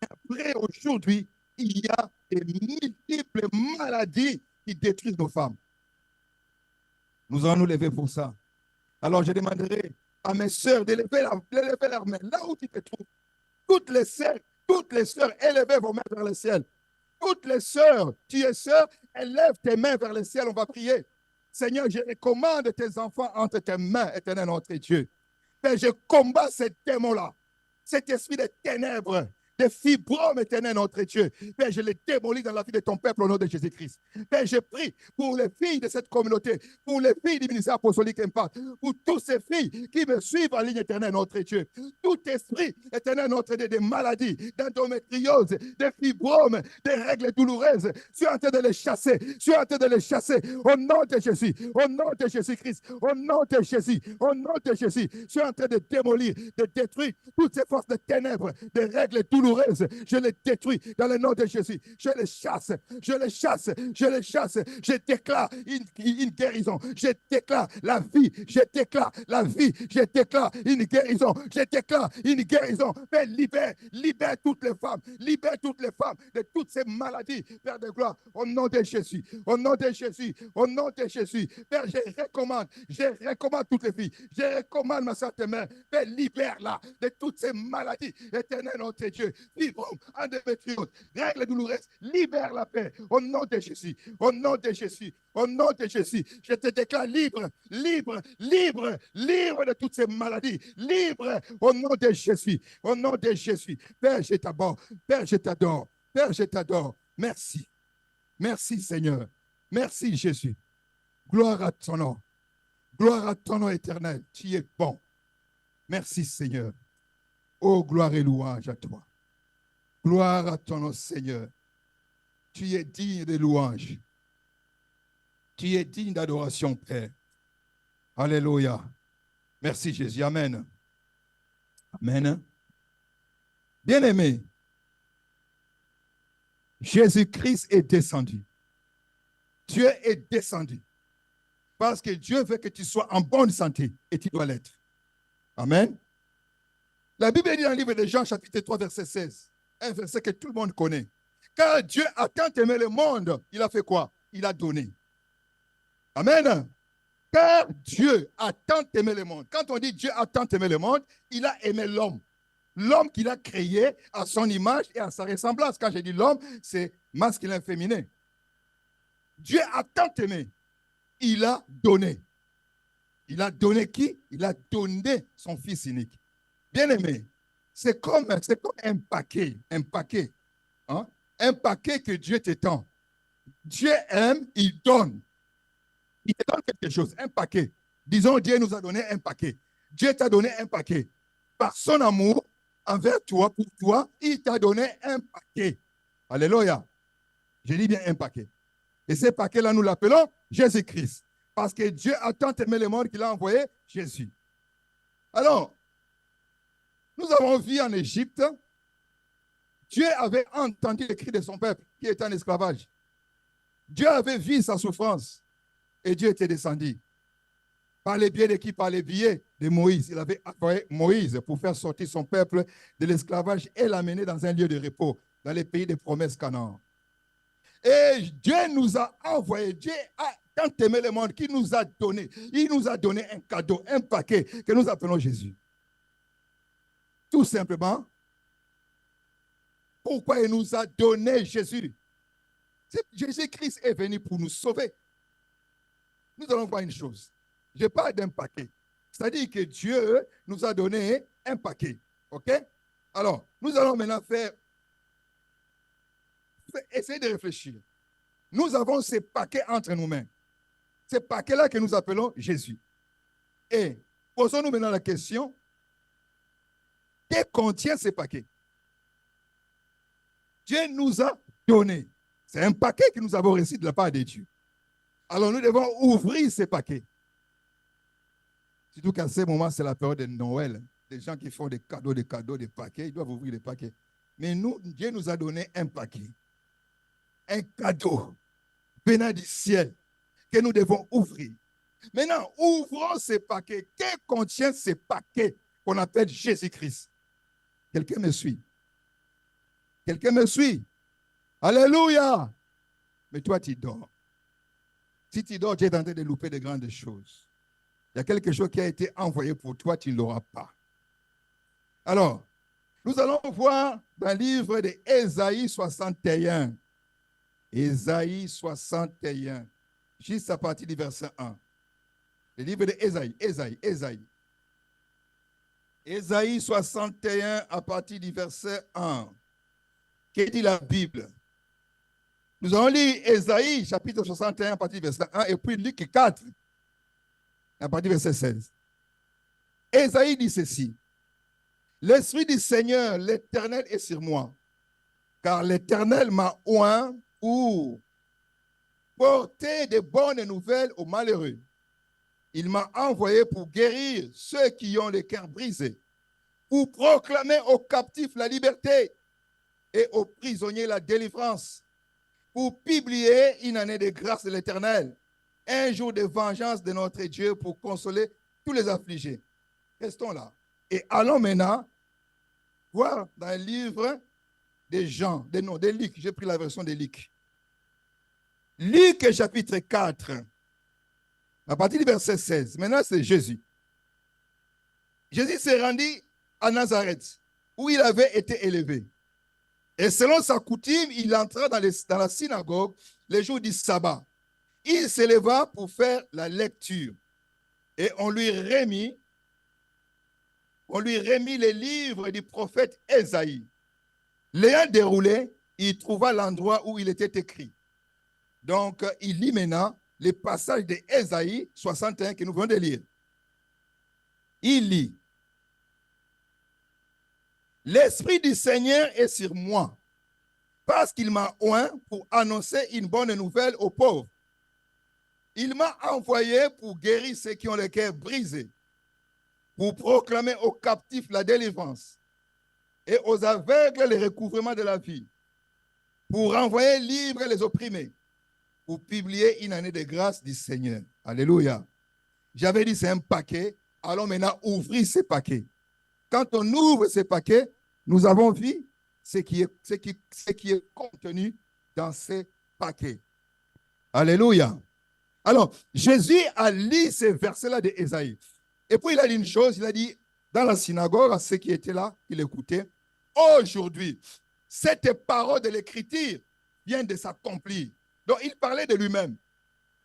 [SPEAKER 2] Mais après, aujourd'hui, il y a des multiples maladies qui détruisent nos femmes. Nous allons nous lever pour ça. Alors, je demanderai à mes sœurs de lever leurs mains là où tu te trouves. Toutes les sœurs, élevez vos mains vers le ciel. Toutes les sœurs, tu es sœur, élève tes mains vers le ciel, on va prier. Seigneur, je recommande tes enfants entre tes mains, éternel notre Dieu. Père, je combats ces démons-là, cet esprit de ténèbres, de fibromes, éternel notre Dieu. Père, je les démolis dans la vie de ton peuple au nom de Jésus-Christ. Père, je prie pour les filles de cette communauté, pour les filles du ministère apostolique Impact, pour toutes ces filles qui me suivent en ligne, éternel notre Dieu. Tout esprit, éternel notre Dieu, des maladies, d'endométriose, de fibromes, des règles douloureuses, je suis en train de les chasser, au nom de Jésus, au nom de Jésus-Christ, au nom de Jésus, je suis en train de démolir, de détruire toutes ces forces de ténèbres, des règles douloureuses. Je les détruis dans le nom de Jésus. Je les chasse. Je déclare une guérison. Je déclare la vie. Je déclare une guérison. Mais libère toutes les femmes. De toutes ces maladies. Père de gloire, au nom de Jésus. Père, je recommande toutes les filles. Je recommande ma sainte mère. Père, libère-la de toutes ces maladies. Éternel notre Dieu. Fibrome, endométriose, règles douloureuses, libère la paix au nom de Jésus, je te déclare libre de toutes ces maladies, libre au nom de Jésus, Père, je t'adore, merci Seigneur, merci Jésus, gloire à ton nom éternel, tu es bon, merci Seigneur, oh gloire et louange à toi. Gloire à ton nom, Seigneur. Tu es digne de louange. Tu es digne d'adoration, Père. Alléluia. Merci, Jésus. Amen. Amen. Bien-aimé, Jésus-Christ est descendu. Dieu est descendu. Parce que Dieu veut que tu sois en bonne santé et tu dois l'être. Amen. La Bible dit dans le livre de Jean, chapitre 3, verset 16. Un verset que tout le monde connaît. Car Dieu a tant aimé le monde, il a fait quoi? Il a donné. Amen. Car Dieu a tant aimé le monde. Quand on dit Dieu a tant aimé le monde, il a aimé l'homme. L'homme qu'il a créé à son image et à sa ressemblance. Quand je dis l'homme, c'est masculin, féminin. Dieu a tant aimé. Il a donné. Il a donné qui? Il a donné son fils unique. Bien aimé. C'est comme un paquet, hein? Un paquet que Dieu t'étend. Dieu aime, il donne. Il te donne quelque chose, un paquet. Disons, Dieu nous a donné un paquet. Dieu t'a donné un paquet. Par son amour envers toi, pour toi, il t'a donné un paquet. Alléluia. Je dis bien un paquet. Et ce paquet-là, nous l'appelons Jésus-Christ. Parce que Dieu a tant aimé le monde qu'il a envoyé Jésus. Alors, nous avons vu en Égypte, Dieu avait entendu les cris de son peuple qui était en esclavage. Dieu avait vu sa souffrance et Dieu était descendu. Par les biais de qui? Par les biais de Moïse. Il avait envoyé Moïse pour faire sortir son peuple de l'esclavage et l'amener dans un lieu de repos, dans les pays des promesses Canaan. Et Dieu nous a envoyé, Dieu a tant aimé le monde qu'il nous a donné. Il nous a donné un cadeau, un paquet que nous appelons Jésus. Tout simplement, pourquoi il nous a donné Jésus? Jésus-Christ est venu pour nous sauver. Nous allons voir une chose. Je parle d'un paquet. C'est-à-dire que Dieu nous a donné un paquet. OK? Alors, nous allons maintenant essayer de réfléchir. Nous avons ces paquets entre nos mains. Ces paquets-là que nous appelons Jésus. Et posons-nous maintenant la question. Que contient ces paquets? Dieu nous a donné. C'est un paquet que nous avons reçu de la part de Dieu. Alors nous devons ouvrir ces paquets. Surtout qu'à ce moment, c'est la période de Noël. des gens qui font des cadeaux, des paquets, ils doivent ouvrir les paquets. Mais nous, Dieu nous a donné un paquet, un cadeau venant du ciel que nous devons ouvrir. Maintenant, ouvrons ces paquets. Que contient ces paquets qu'on appelle Jésus-Christ? Quelqu'un me suit? Quelqu'un me suit? Alléluia! Mais toi, tu dors. Si tu dors, tu es en train de louper de grandes choses. Il y a quelque chose qui a été envoyé pour toi, tu ne l'auras pas. Alors, nous allons voir dans le livre d'Ésaïe 61. Ésaïe 61, juste à partir du verset 1. Le livre d'Ésaïe, Ésaïe 61 à partir du verset 1. Qu'est-ce que dit la Bible? Nous allons lire Ésaïe chapitre 61 à partir du verset 1 et puis Luc 4 à partir du verset 16. Ésaïe dit ceci. L'Esprit du Seigneur, l'Éternel est sur moi, car l'Éternel m'a oint pour porter de bonnes nouvelles aux malheureux. Il m'a envoyé pour guérir ceux qui ont le cœur brisé, pour proclamer aux captifs la liberté et aux prisonniers la délivrance, pour publier une année de grâce de l'Éternel, un jour de vengeance de notre Dieu pour consoler tous les affligés. Restons là. Et allons maintenant voir dans le livre de Jean, de Luc. J'ai pris la version de Luc. Luc chapitre 4, à partir du verset 16. Maintenant, c'est Jésus. Jésus s'est rendu à Nazareth, où il avait été élevé. Et selon sa coutume, il entra dans la synagogue les jours du sabbat. Il s'éleva pour faire la lecture. Et on lui remit les livres du prophète Ésaïe. L'ayant déroulé, il trouva l'endroit où il était écrit. Donc, il lit maintenant les passages d'Ésaïe 61 que nous venons de lire. Il lit. L'Esprit du Seigneur est sur moi, parce qu'il m'a oint pour annoncer une bonne nouvelle aux pauvres. Il m'a envoyé pour guérir ceux qui ont le cœur brisé, pour proclamer aux captifs la délivrance et aux aveugles le recouvrement de la vie, pour renvoyer libres les opprimés, pour publier une année de grâce du Seigneur. Alléluia. J'avais dit c'est un paquet, allons maintenant ouvrir ces paquets. Quand on ouvre ces paquets, nous avons vu ce qui est contenu dans ces paquets. Alléluia. Alors, Jésus a lu ces versets-là d'Ésaïe. Et puis il a dit une chose, il a dit dans la synagogue à ceux qui étaient là, qui l'écoutaient, aujourd'hui, cette parole de l'Écriture vient de s'accomplir. Donc il parlait de lui-même.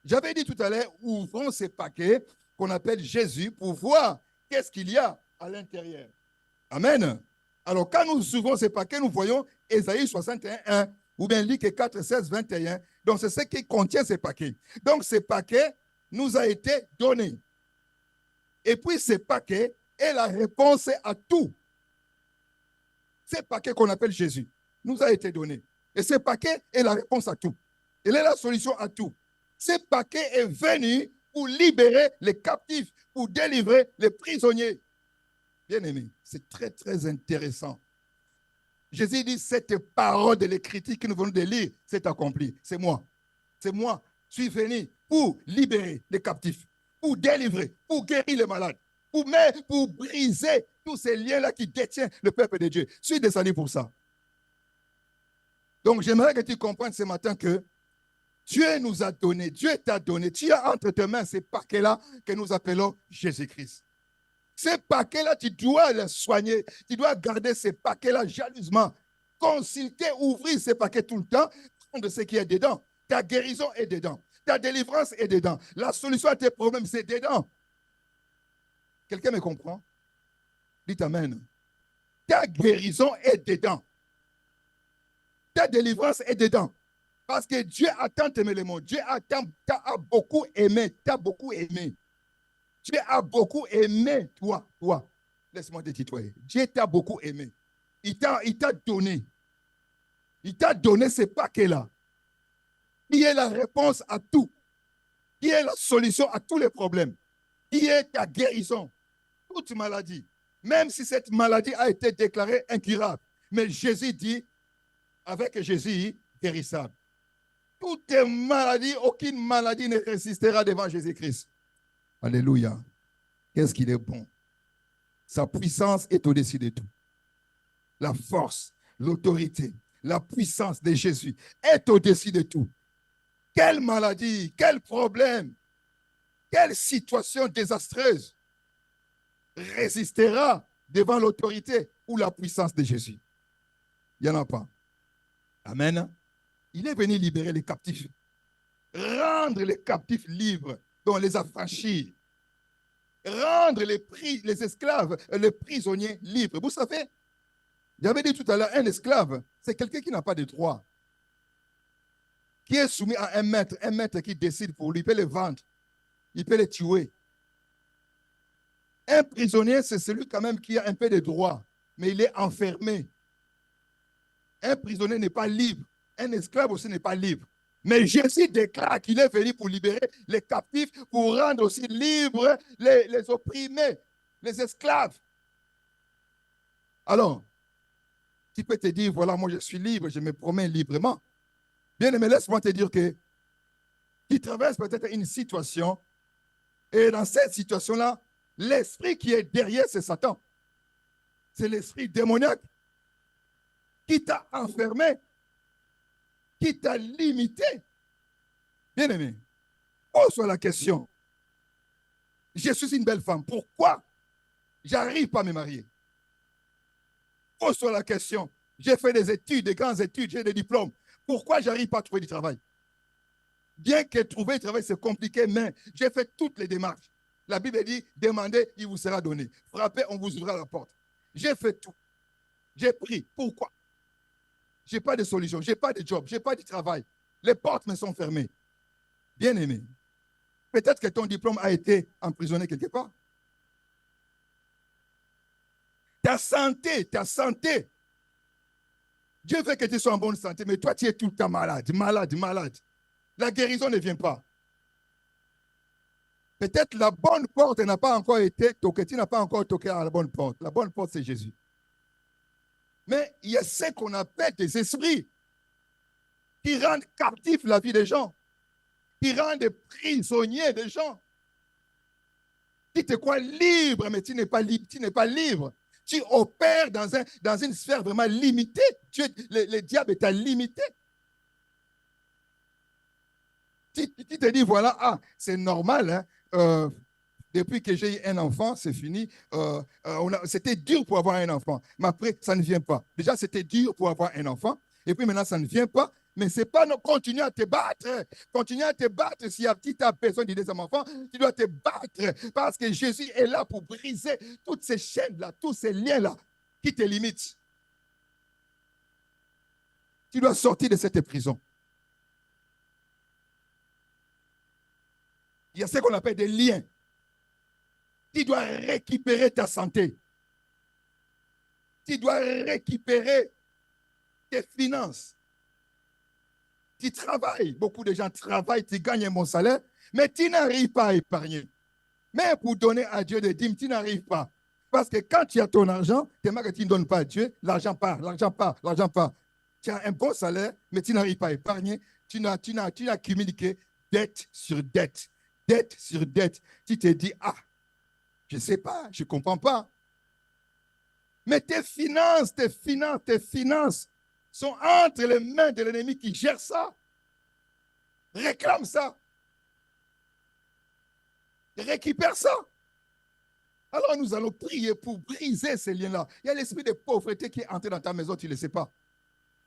[SPEAKER 2] J'avais dit tout à l'heure, ouvrons ces paquets qu'on appelle Jésus pour voir qu'est-ce qu'il y a à l'intérieur. Amen. Alors quand nous ouvrons ces paquets, nous voyons Ésaïe 61, ou bien Luc 4, 16, 21. Donc c'est ce qui contient ces paquets. Donc ces paquets nous a été donnés. Et puis ces paquets est la réponse à tout. Ces paquets qu'on appelle Jésus nous a été donné. Et ces paquets est la réponse à tout. Il est la solution à tout. Ce paquet est venu pour libérer les captifs, pour délivrer les prisonniers. Bien-aimés, c'est très, très intéressant. Jésus dit, cette parole de l'Écriture que nous venons de lire, c'est accompli. C'est moi. C'est moi. Je suis venu pour libérer les captifs, pour délivrer, pour guérir les malades, pour briser tous ces liens-là qui détiennent le peuple de Dieu. Je suis descendu pour ça. Donc, j'aimerais que tu comprennes ce matin que Dieu nous a donné, Dieu t'a donné, tu as entre tes mains ces paquets-là que nous appelons Jésus-Christ. Ces paquets-là, tu dois les soigner, tu dois garder ces paquets-là jalousement, consulter, ouvrir ces paquets tout le temps, prendre ce qui est dedans. Ta guérison est dedans, ta délivrance est dedans, la solution à tes problèmes, c'est dedans. Quelqu'un me comprend? Dites amen. Ta guérison est dedans. Ta délivrance est dedans. Parce que Dieu a tant aimé le monde. Dieu t'a beaucoup aimé. T'as beaucoup aimé. Dieu a beaucoup aimé toi. Laisse-moi te tutoyer. Dieu t'a beaucoup aimé. Il t'a donné. Il t'a donné ce paquet-là. Qui est la réponse à tout. Qui est la solution à tous les problèmes. Qui est ta guérison. Toute maladie. Même si cette maladie a été déclarée incurable. Mais Jésus dit, avec Jésus, guérissable. Toutes les maladies, aucune maladie ne résistera devant Jésus-Christ. Alléluia. Qu'est-ce qu'il est bon. Sa puissance est au-dessus de tout. La force, l'autorité, la puissance de Jésus est au-dessus de tout. Quelle maladie, quel problème, quelle situation désastreuse résistera devant l'autorité ou la puissance de Jésus? Il n'y en a pas. Amen. Il est venu libérer les captifs, rendre les captifs libres, dont les affranchir, rendre les esclaves, les prisonniers libres. Vous savez, j'avais dit tout à l'heure, un esclave, c'est quelqu'un qui n'a pas de droit, qui est soumis à un maître qui décide pour lui, il peut le vendre, il peut le tuer. Un prisonnier, c'est celui quand même qui a un peu de droit, mais il est enfermé. Un prisonnier n'est pas libre. Un esclave aussi n'est pas libre. Mais Jésus déclare qu'il est venu pour libérer les captifs, pour rendre aussi libres les opprimés, les esclaves. Alors, tu peux te dire, voilà, moi je suis libre, je me promène librement. Bien aimé, laisse-moi te dire que tu traverses peut-être une situation, et dans cette situation-là, l'esprit qui est derrière, c'est Satan. C'est l'esprit démoniaque qui t'a enfermé, qui t'a limité. Bien aimé, pose-toi la question. Je suis une belle femme. Pourquoi j'arrive pas à me marier? Pose-toi la question. J'ai fait des études, des grandes études, j'ai des diplômes. Pourquoi j'arrive pas à trouver du travail? Bien que trouver du travail, c'est compliqué, mais j'ai fait toutes les démarches. La Bible dit, demandez, il vous sera donné. Frappez, on vous ouvrira la porte. J'ai fait tout. J'ai pris. Pourquoi? Je n'ai pas de solution, je n'ai pas de job, je n'ai pas de travail. Les portes me sont fermées. Bien aimé, peut-être que ton diplôme a été emprisonné quelque part. Ta santé. Dieu veut que tu sois en bonne santé, mais toi, tu es tout le temps malade. La guérison ne vient pas. Peut-être la bonne porte n'a pas encore été toquée, tu n'as pas encore toqué à la bonne porte. La bonne porte, c'est Jésus. Mais il y a ce qu'on appelle des esprits qui rendent captifs la vie des gens, qui rendent prisonniers des gens. Tu te crois libre, mais tu n'es pas libre. Tu opères dans une sphère vraiment limitée. Le diable t'a limité. Tu te dis, voilà, c'est normal, hein, depuis que j'ai eu un enfant, c'est fini. C'était dur pour avoir un enfant. Mais après, ça ne vient pas. Déjà, c'était dur pour avoir un enfant. Et puis maintenant, ça ne vient pas. Mais ce n'est pas continuer à te battre. Continuer à te battre. Si tu as besoin du deuxième enfant, tu dois te battre. Parce que Jésus est là pour briser toutes ces chaînes-là, tous ces liens-là qui te limitent. Tu dois sortir de cette prison. Il y a ce qu'on appelle des liens. Tu dois récupérer ta santé. Tu dois récupérer tes finances. Tu travailles. Beaucoup de gens travaillent, tu gagnes un bon salaire, mais tu n'arrives pas à épargner. Mais pour donner à Dieu des dîmes, tu n'arrives pas. Parce que quand tu as ton argent, tu que tu ne donnes pas à Dieu, l'argent part. Tu as un bon salaire, mais tu n'arrives pas à épargner. Tu n'as cumulé dette sur dette. Dette sur dette. Tu te dis, je ne sais pas, je ne comprends pas. Mais tes finances sont entre les mains de l'ennemi qui gère ça. Réclame ça. Récupère ça. Alors nous allons prier pour briser ces liens-là. Il y a l'esprit de pauvreté qui est entré dans ta maison, tu ne le sais pas.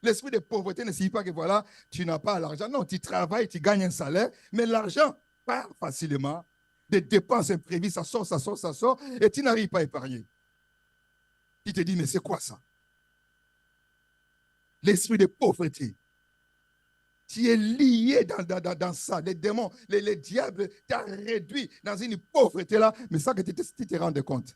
[SPEAKER 2] L'esprit de pauvreté ne signifie pas que voilà, tu n'as pas l'argent. Non, tu travailles, tu gagnes un salaire, mais l'argent part facilement. Des dépenses imprévues, ça sort, et tu n'arrives pas à épargner. Tu te dis, mais c'est quoi ça? L'esprit de pauvreté. Tu es lié dans ça. Les démons, les diables t'ont réduit dans une pauvreté là, mais ça que tu te rends compte.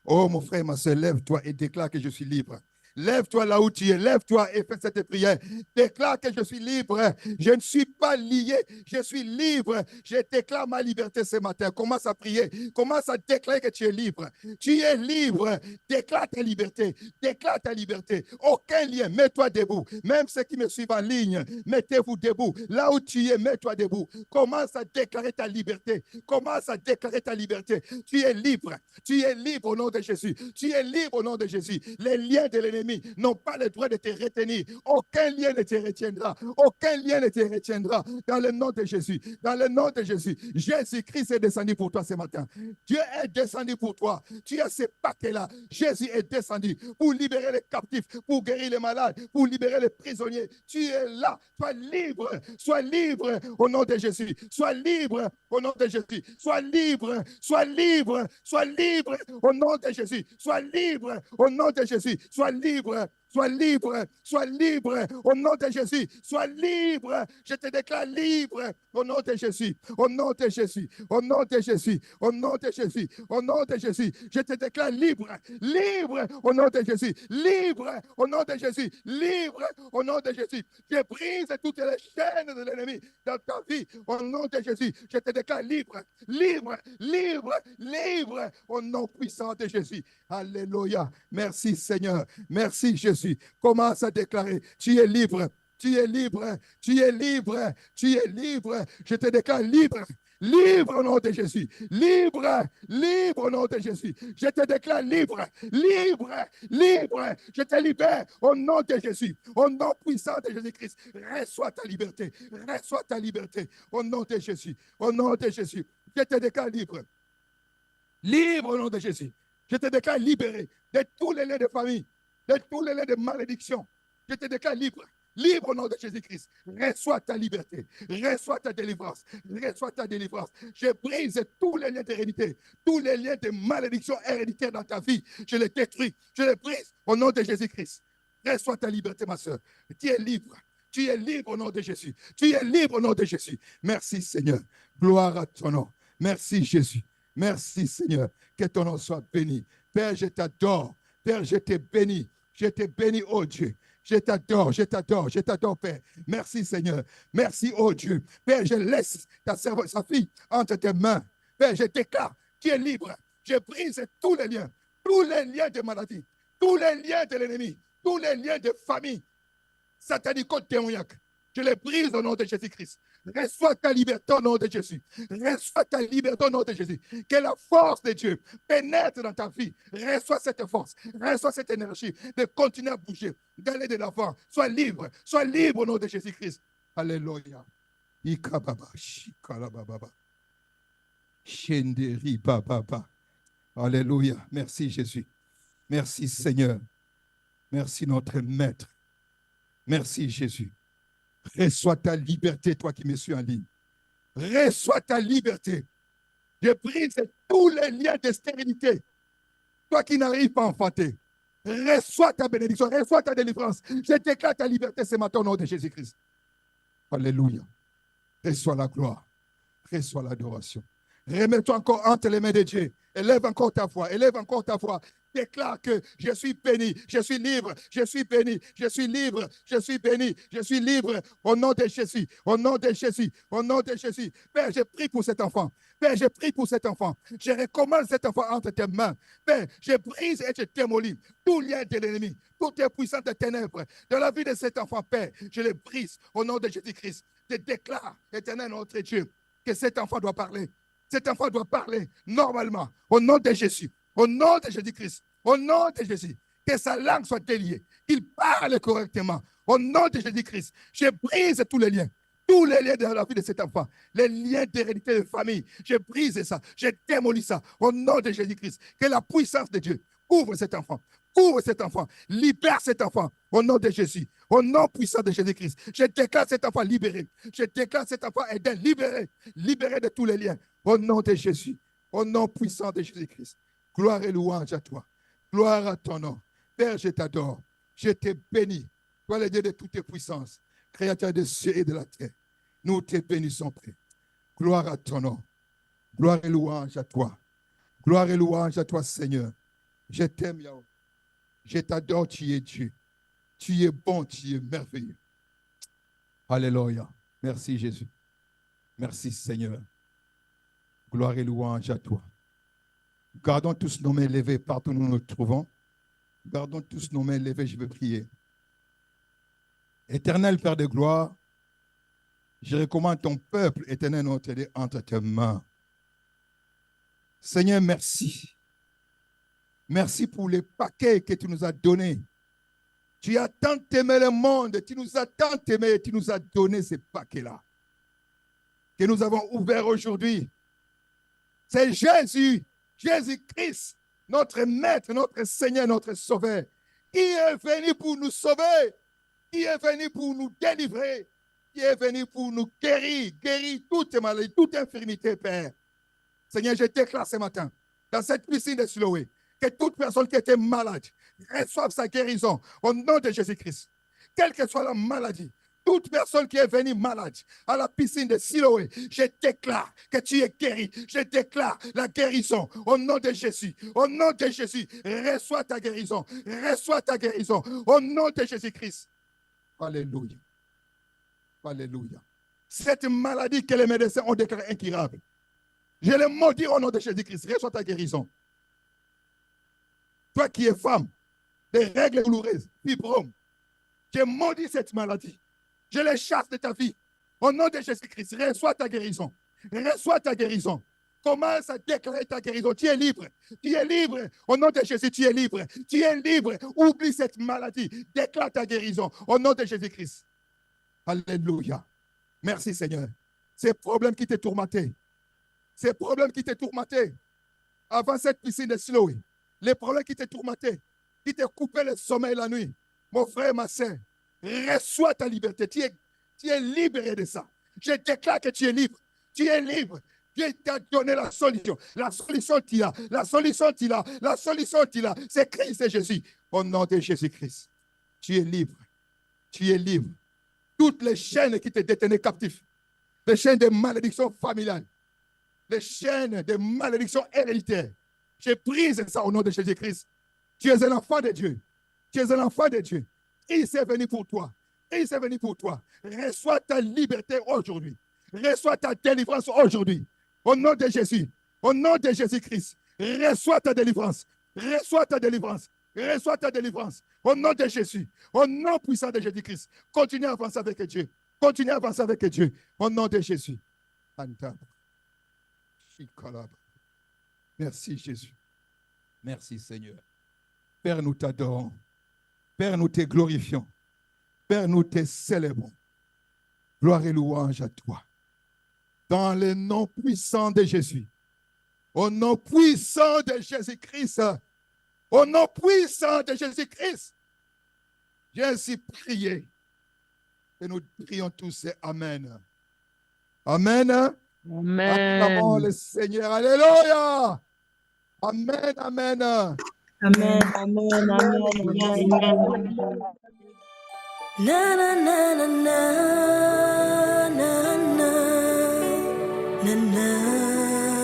[SPEAKER 2] Oh mon frère, ma soeur, lève-toi et déclare que je suis libre. Lève-toi là où tu es. Lève-toi et fais cette prière. Déclare que je suis libre. Je ne suis pas lié. Je suis libre. Je déclare ma liberté ce matin. Commence à prier. Commence à déclarer que tu es libre. Tu es libre. Déclare ta liberté. Déclare ta liberté. Aucun lien. Mets-toi debout. Même ceux qui me suivent en ligne, mettez-vous debout. Là où tu es, mets-toi debout. Commence à déclarer ta liberté. Commence à déclarer ta liberté. Tu es libre. Tu es libre au nom de Jésus. Tu es libre au nom de Jésus. Les liens de l'ennemi n'ont pas le droit de te retenir. Aucun lien ne te retiendra. Aucun lien ne te retiendra. Dans le nom de Jésus. Dans le nom de Jésus. Jésus-Christ est descendu pour toi ce matin. Dieu est descendu pour toi. Tu as ce paquet-là. Jésus est descendu pour libérer les captifs, pour guérir les malades, pour libérer les prisonniers. Tu es là. Sois libre. Sois libre au nom de Jésus. Sois libre au nom de Jésus. Sois libre. Sois libre. Sois libre au nom de Jésus. Sois libre au nom de Jésus. Sois libre. Sois libre, sois libre au nom de Jésus. Sois libre. Je te déclare libre au nom de Jésus. Au nom de Jésus. Au nom de Jésus. Au nom de Jésus. Au nom de Jésus. Je te déclare libre. Libre au nom de Jésus. Libre au nom de Jésus. Libre au nom de Jésus. Je brise toutes les chaînes de l'ennemi dans ta vie. Au nom de Jésus. Je te déclare libre. Libre. Libre. Libre au nom puissant de Jésus. Alléluia. Merci Seigneur. Merci Jésus. Commence à déclarer, tu es libre, tu es libre, tu es libre, tu es libre. Je te déclare libre. Libre au nom de Jésus. Libre, libre au nom de Jésus. Je te déclare libre, libre, libre. Je te libère au nom de Jésus. Au nom puissant de Jésus-Christ. Reçois ta liberté. Reçois ta liberté. Au nom de Jésus. Au nom de Jésus. Je te déclare libre. Libre au nom de Jésus. Je te déclare libéré de tous les liens de famille, de tous les liens de malédiction. Je te déclare libre. Libre au nom de Jésus-Christ. Reçois ta liberté. Reçois ta délivrance. Reçois ta délivrance. Je brise tous les liens d'hérédité, tous les liens de malédiction héréditaire dans ta vie. Je les détruis. Je les brise au nom de Jésus-Christ. Reçois ta liberté, ma soeur. Tu es libre. Tu es libre au nom de Jésus. Tu es libre au nom de Jésus. Merci, Seigneur. Gloire à ton nom. Merci, Jésus. Merci, Seigneur. Que ton nom soit béni. Père, je t'adore. Père, je te bénis. Je te bénis, oh Dieu. Je t'adore, je t'adore, je t'adore, Père. Merci, Seigneur. Merci, oh Dieu. Père, je laisse sa fille entre tes mains. Père, je déclare, tu es libre. Je brise tous les liens de maladie, tous les liens de l'ennemi, tous les liens de famille, satanico-démoniaque. Je les brise au nom de Jésus-Christ. Reçois ta liberté au nom de Jésus. Reçois ta liberté au nom de Jésus. Que la force de Dieu pénètre dans ta vie. Reçois cette force. Reçois cette énergie de continuer à bouger, d'aller de l'avant. Sois libre au nom de Jésus-Christ. Alléluia. Ikababa, shikalababa. Shenderi bababa. Alléluia. Merci Jésus. Merci Seigneur. Merci notre Maître. Merci Jésus. Reçois ta liberté, toi qui me suis en ligne. Reçois ta liberté. Je brise tous les liens de stérilité. Toi qui n'arrives pas à enfanter. Reçois ta bénédiction, reçois ta délivrance. Je déclare ta liberté ce matin au nom de Jésus-Christ. Alléluia. Reçois la gloire. Reçois l'adoration. Remets-toi encore entre les mains de Dieu. Élève encore ta voix. Élève encore ta voix. Déclare que je suis béni, je suis libre, je suis béni, je suis libre, je suis béni, je suis libre au nom de Jésus, au nom de Jésus, au nom de Jésus. Père, je prie pour cet enfant. Père, je prie pour cet enfant. Je recommande cet enfant entre tes mains. Père, je brise et je démolis tout lien de l'ennemi, toutes les puissances de ténèbres dans la vie de cet enfant. Père, je les brise au nom de Jésus-Christ. Je déclare, éternel notre Dieu, que cet enfant doit parler. Cet enfant doit parler normalement au nom de Jésus. Au nom de Jésus-Christ, au nom de Jésus, que sa langue soit déliée, qu'il parle correctement. Au nom de Jésus-Christ, je brise tous les liens dans la vie de cet enfant, les liens d'hérédité de famille. Je brise ça, je démolis ça. Au nom de Jésus-Christ, que la puissance de Dieu couvre cet enfant. Couvre cet enfant, libère cet enfant au nom de Jésus, au nom puissant de Jésus-Christ. Je déclare cet enfant libéré. Je déclare cet enfant aidé, libéré de tous les liens au nom de Jésus, au nom puissant de Jésus-Christ. Gloire et louange à toi. Gloire à ton nom. Père, je t'adore. Je te bénis. Toi, le Dieu de toutes tes puissances, créateur des cieux et de la terre. Nous te bénissons, Père. Gloire à ton nom. Gloire et louange à toi. Gloire et louange à toi, Seigneur. Je t'aime, Yahweh. Je t'adore, tu es Dieu. Tu es bon, tu es merveilleux. Alléluia. Merci Jésus. Merci Seigneur. Gloire et louange à toi. Gardons tous nos mains levées partout où nous nous trouvons. Gardons tous nos mains levées, je veux prier. Éternel Père de gloire, je recommande ton peuple, éternel, entre tes mains. Seigneur, merci. Merci pour les paquets que tu nous as donnés. Tu as tant aimé le monde, tu nous as tant aimé et tu nous as donné ces paquets-là que nous avons ouverts aujourd'hui. C'est Jésus, Jésus-Christ, notre Maître, notre Seigneur, notre Sauveur, qui est venu pour nous sauver, qui est venu pour nous délivrer, qui est venu pour nous guérir, guérir toute maladie, toute infirmité, Père. Seigneur, je déclare ce matin, dans cette piscine de Siloé, que toute personne qui était malade reçoive sa guérison au nom de Jésus-Christ. Quelle que soit la maladie, toute personne qui est venue malade à la piscine de Siloé, je déclare que tu es guéri. Je déclare la guérison au nom de Jésus. Au nom de Jésus, reçois ta guérison. Reçois ta guérison au nom de Jésus-Christ. Alléluia. Alléluia. Cette maladie que les médecins ont déclarée incurable, je le maudis au nom de Jésus-Christ. Reçois ta guérison. Toi qui es femme, des règles douloureuses, fibrome, je maudis cette maladie. Je les chasse de ta vie. Au nom de Jésus-Christ, reçois ta guérison. Reçois ta guérison. Commence à déclarer ta guérison. Tu es libre. Tu es libre. Au nom de Jésus, tu es libre. Tu es libre. Oublie cette maladie. Déclare ta guérison. Au nom de Jésus-Christ. Alléluia. Merci Seigneur. Ces problèmes qui te tourmentaient. Ces problèmes qui te tourmentaient. Avant cette piscine de Siloé. Les problèmes qui te tourmentaient. Qui te coupaient le sommeil la nuit. Mon frère, ma soeur. Reçois ta liberté. Tu es libéré de ça. Je déclare que tu es libre. Tu es libre. Dieu t'a donné la solution. La solution, tu l'as. La solution, tu l'as. La solution, tu l'as. C'est Christ et Jésus. Au nom de Jésus-Christ. Tu es libre. Tu es libre. Toutes les chaînes qui te détenaient captif. Les chaînes de malédiction familiale. Les chaînes de malédiction héréditaire. Je brise ça au nom de Jésus-Christ. Tu es un enfant de Dieu. Tu es un enfant de Dieu. Il s'est venu pour toi. Il s'est venu pour toi. Reçois ta liberté aujourd'hui. Reçois ta délivrance aujourd'hui. Au nom de Jésus. Au nom de Jésus-Christ. Reçois ta délivrance. Reçois ta délivrance. Reçois ta délivrance. Au nom de Jésus. Au nom puissant de Jésus-Christ. Continue à avancer avec Dieu. Continue à avancer avec Dieu. Au nom de Jésus. Merci Jésus. Merci Seigneur. Père, nous t'adorons. Père, nous te glorifions. Père, nous te célébrons. Gloire et louange à toi. Dans le nom puissant de Jésus. Au nom puissant de Jésus-Christ. Au nom puissant de Jésus-Christ. J'ai ainsi prié. Et nous prions tous. Amen. Amen.
[SPEAKER 3] Amen.
[SPEAKER 2] Acclamons le Seigneur. Alléluia. Amen. Amen.
[SPEAKER 3] Amen. Amen. Amen.
[SPEAKER 1] Na na na na na na na na na.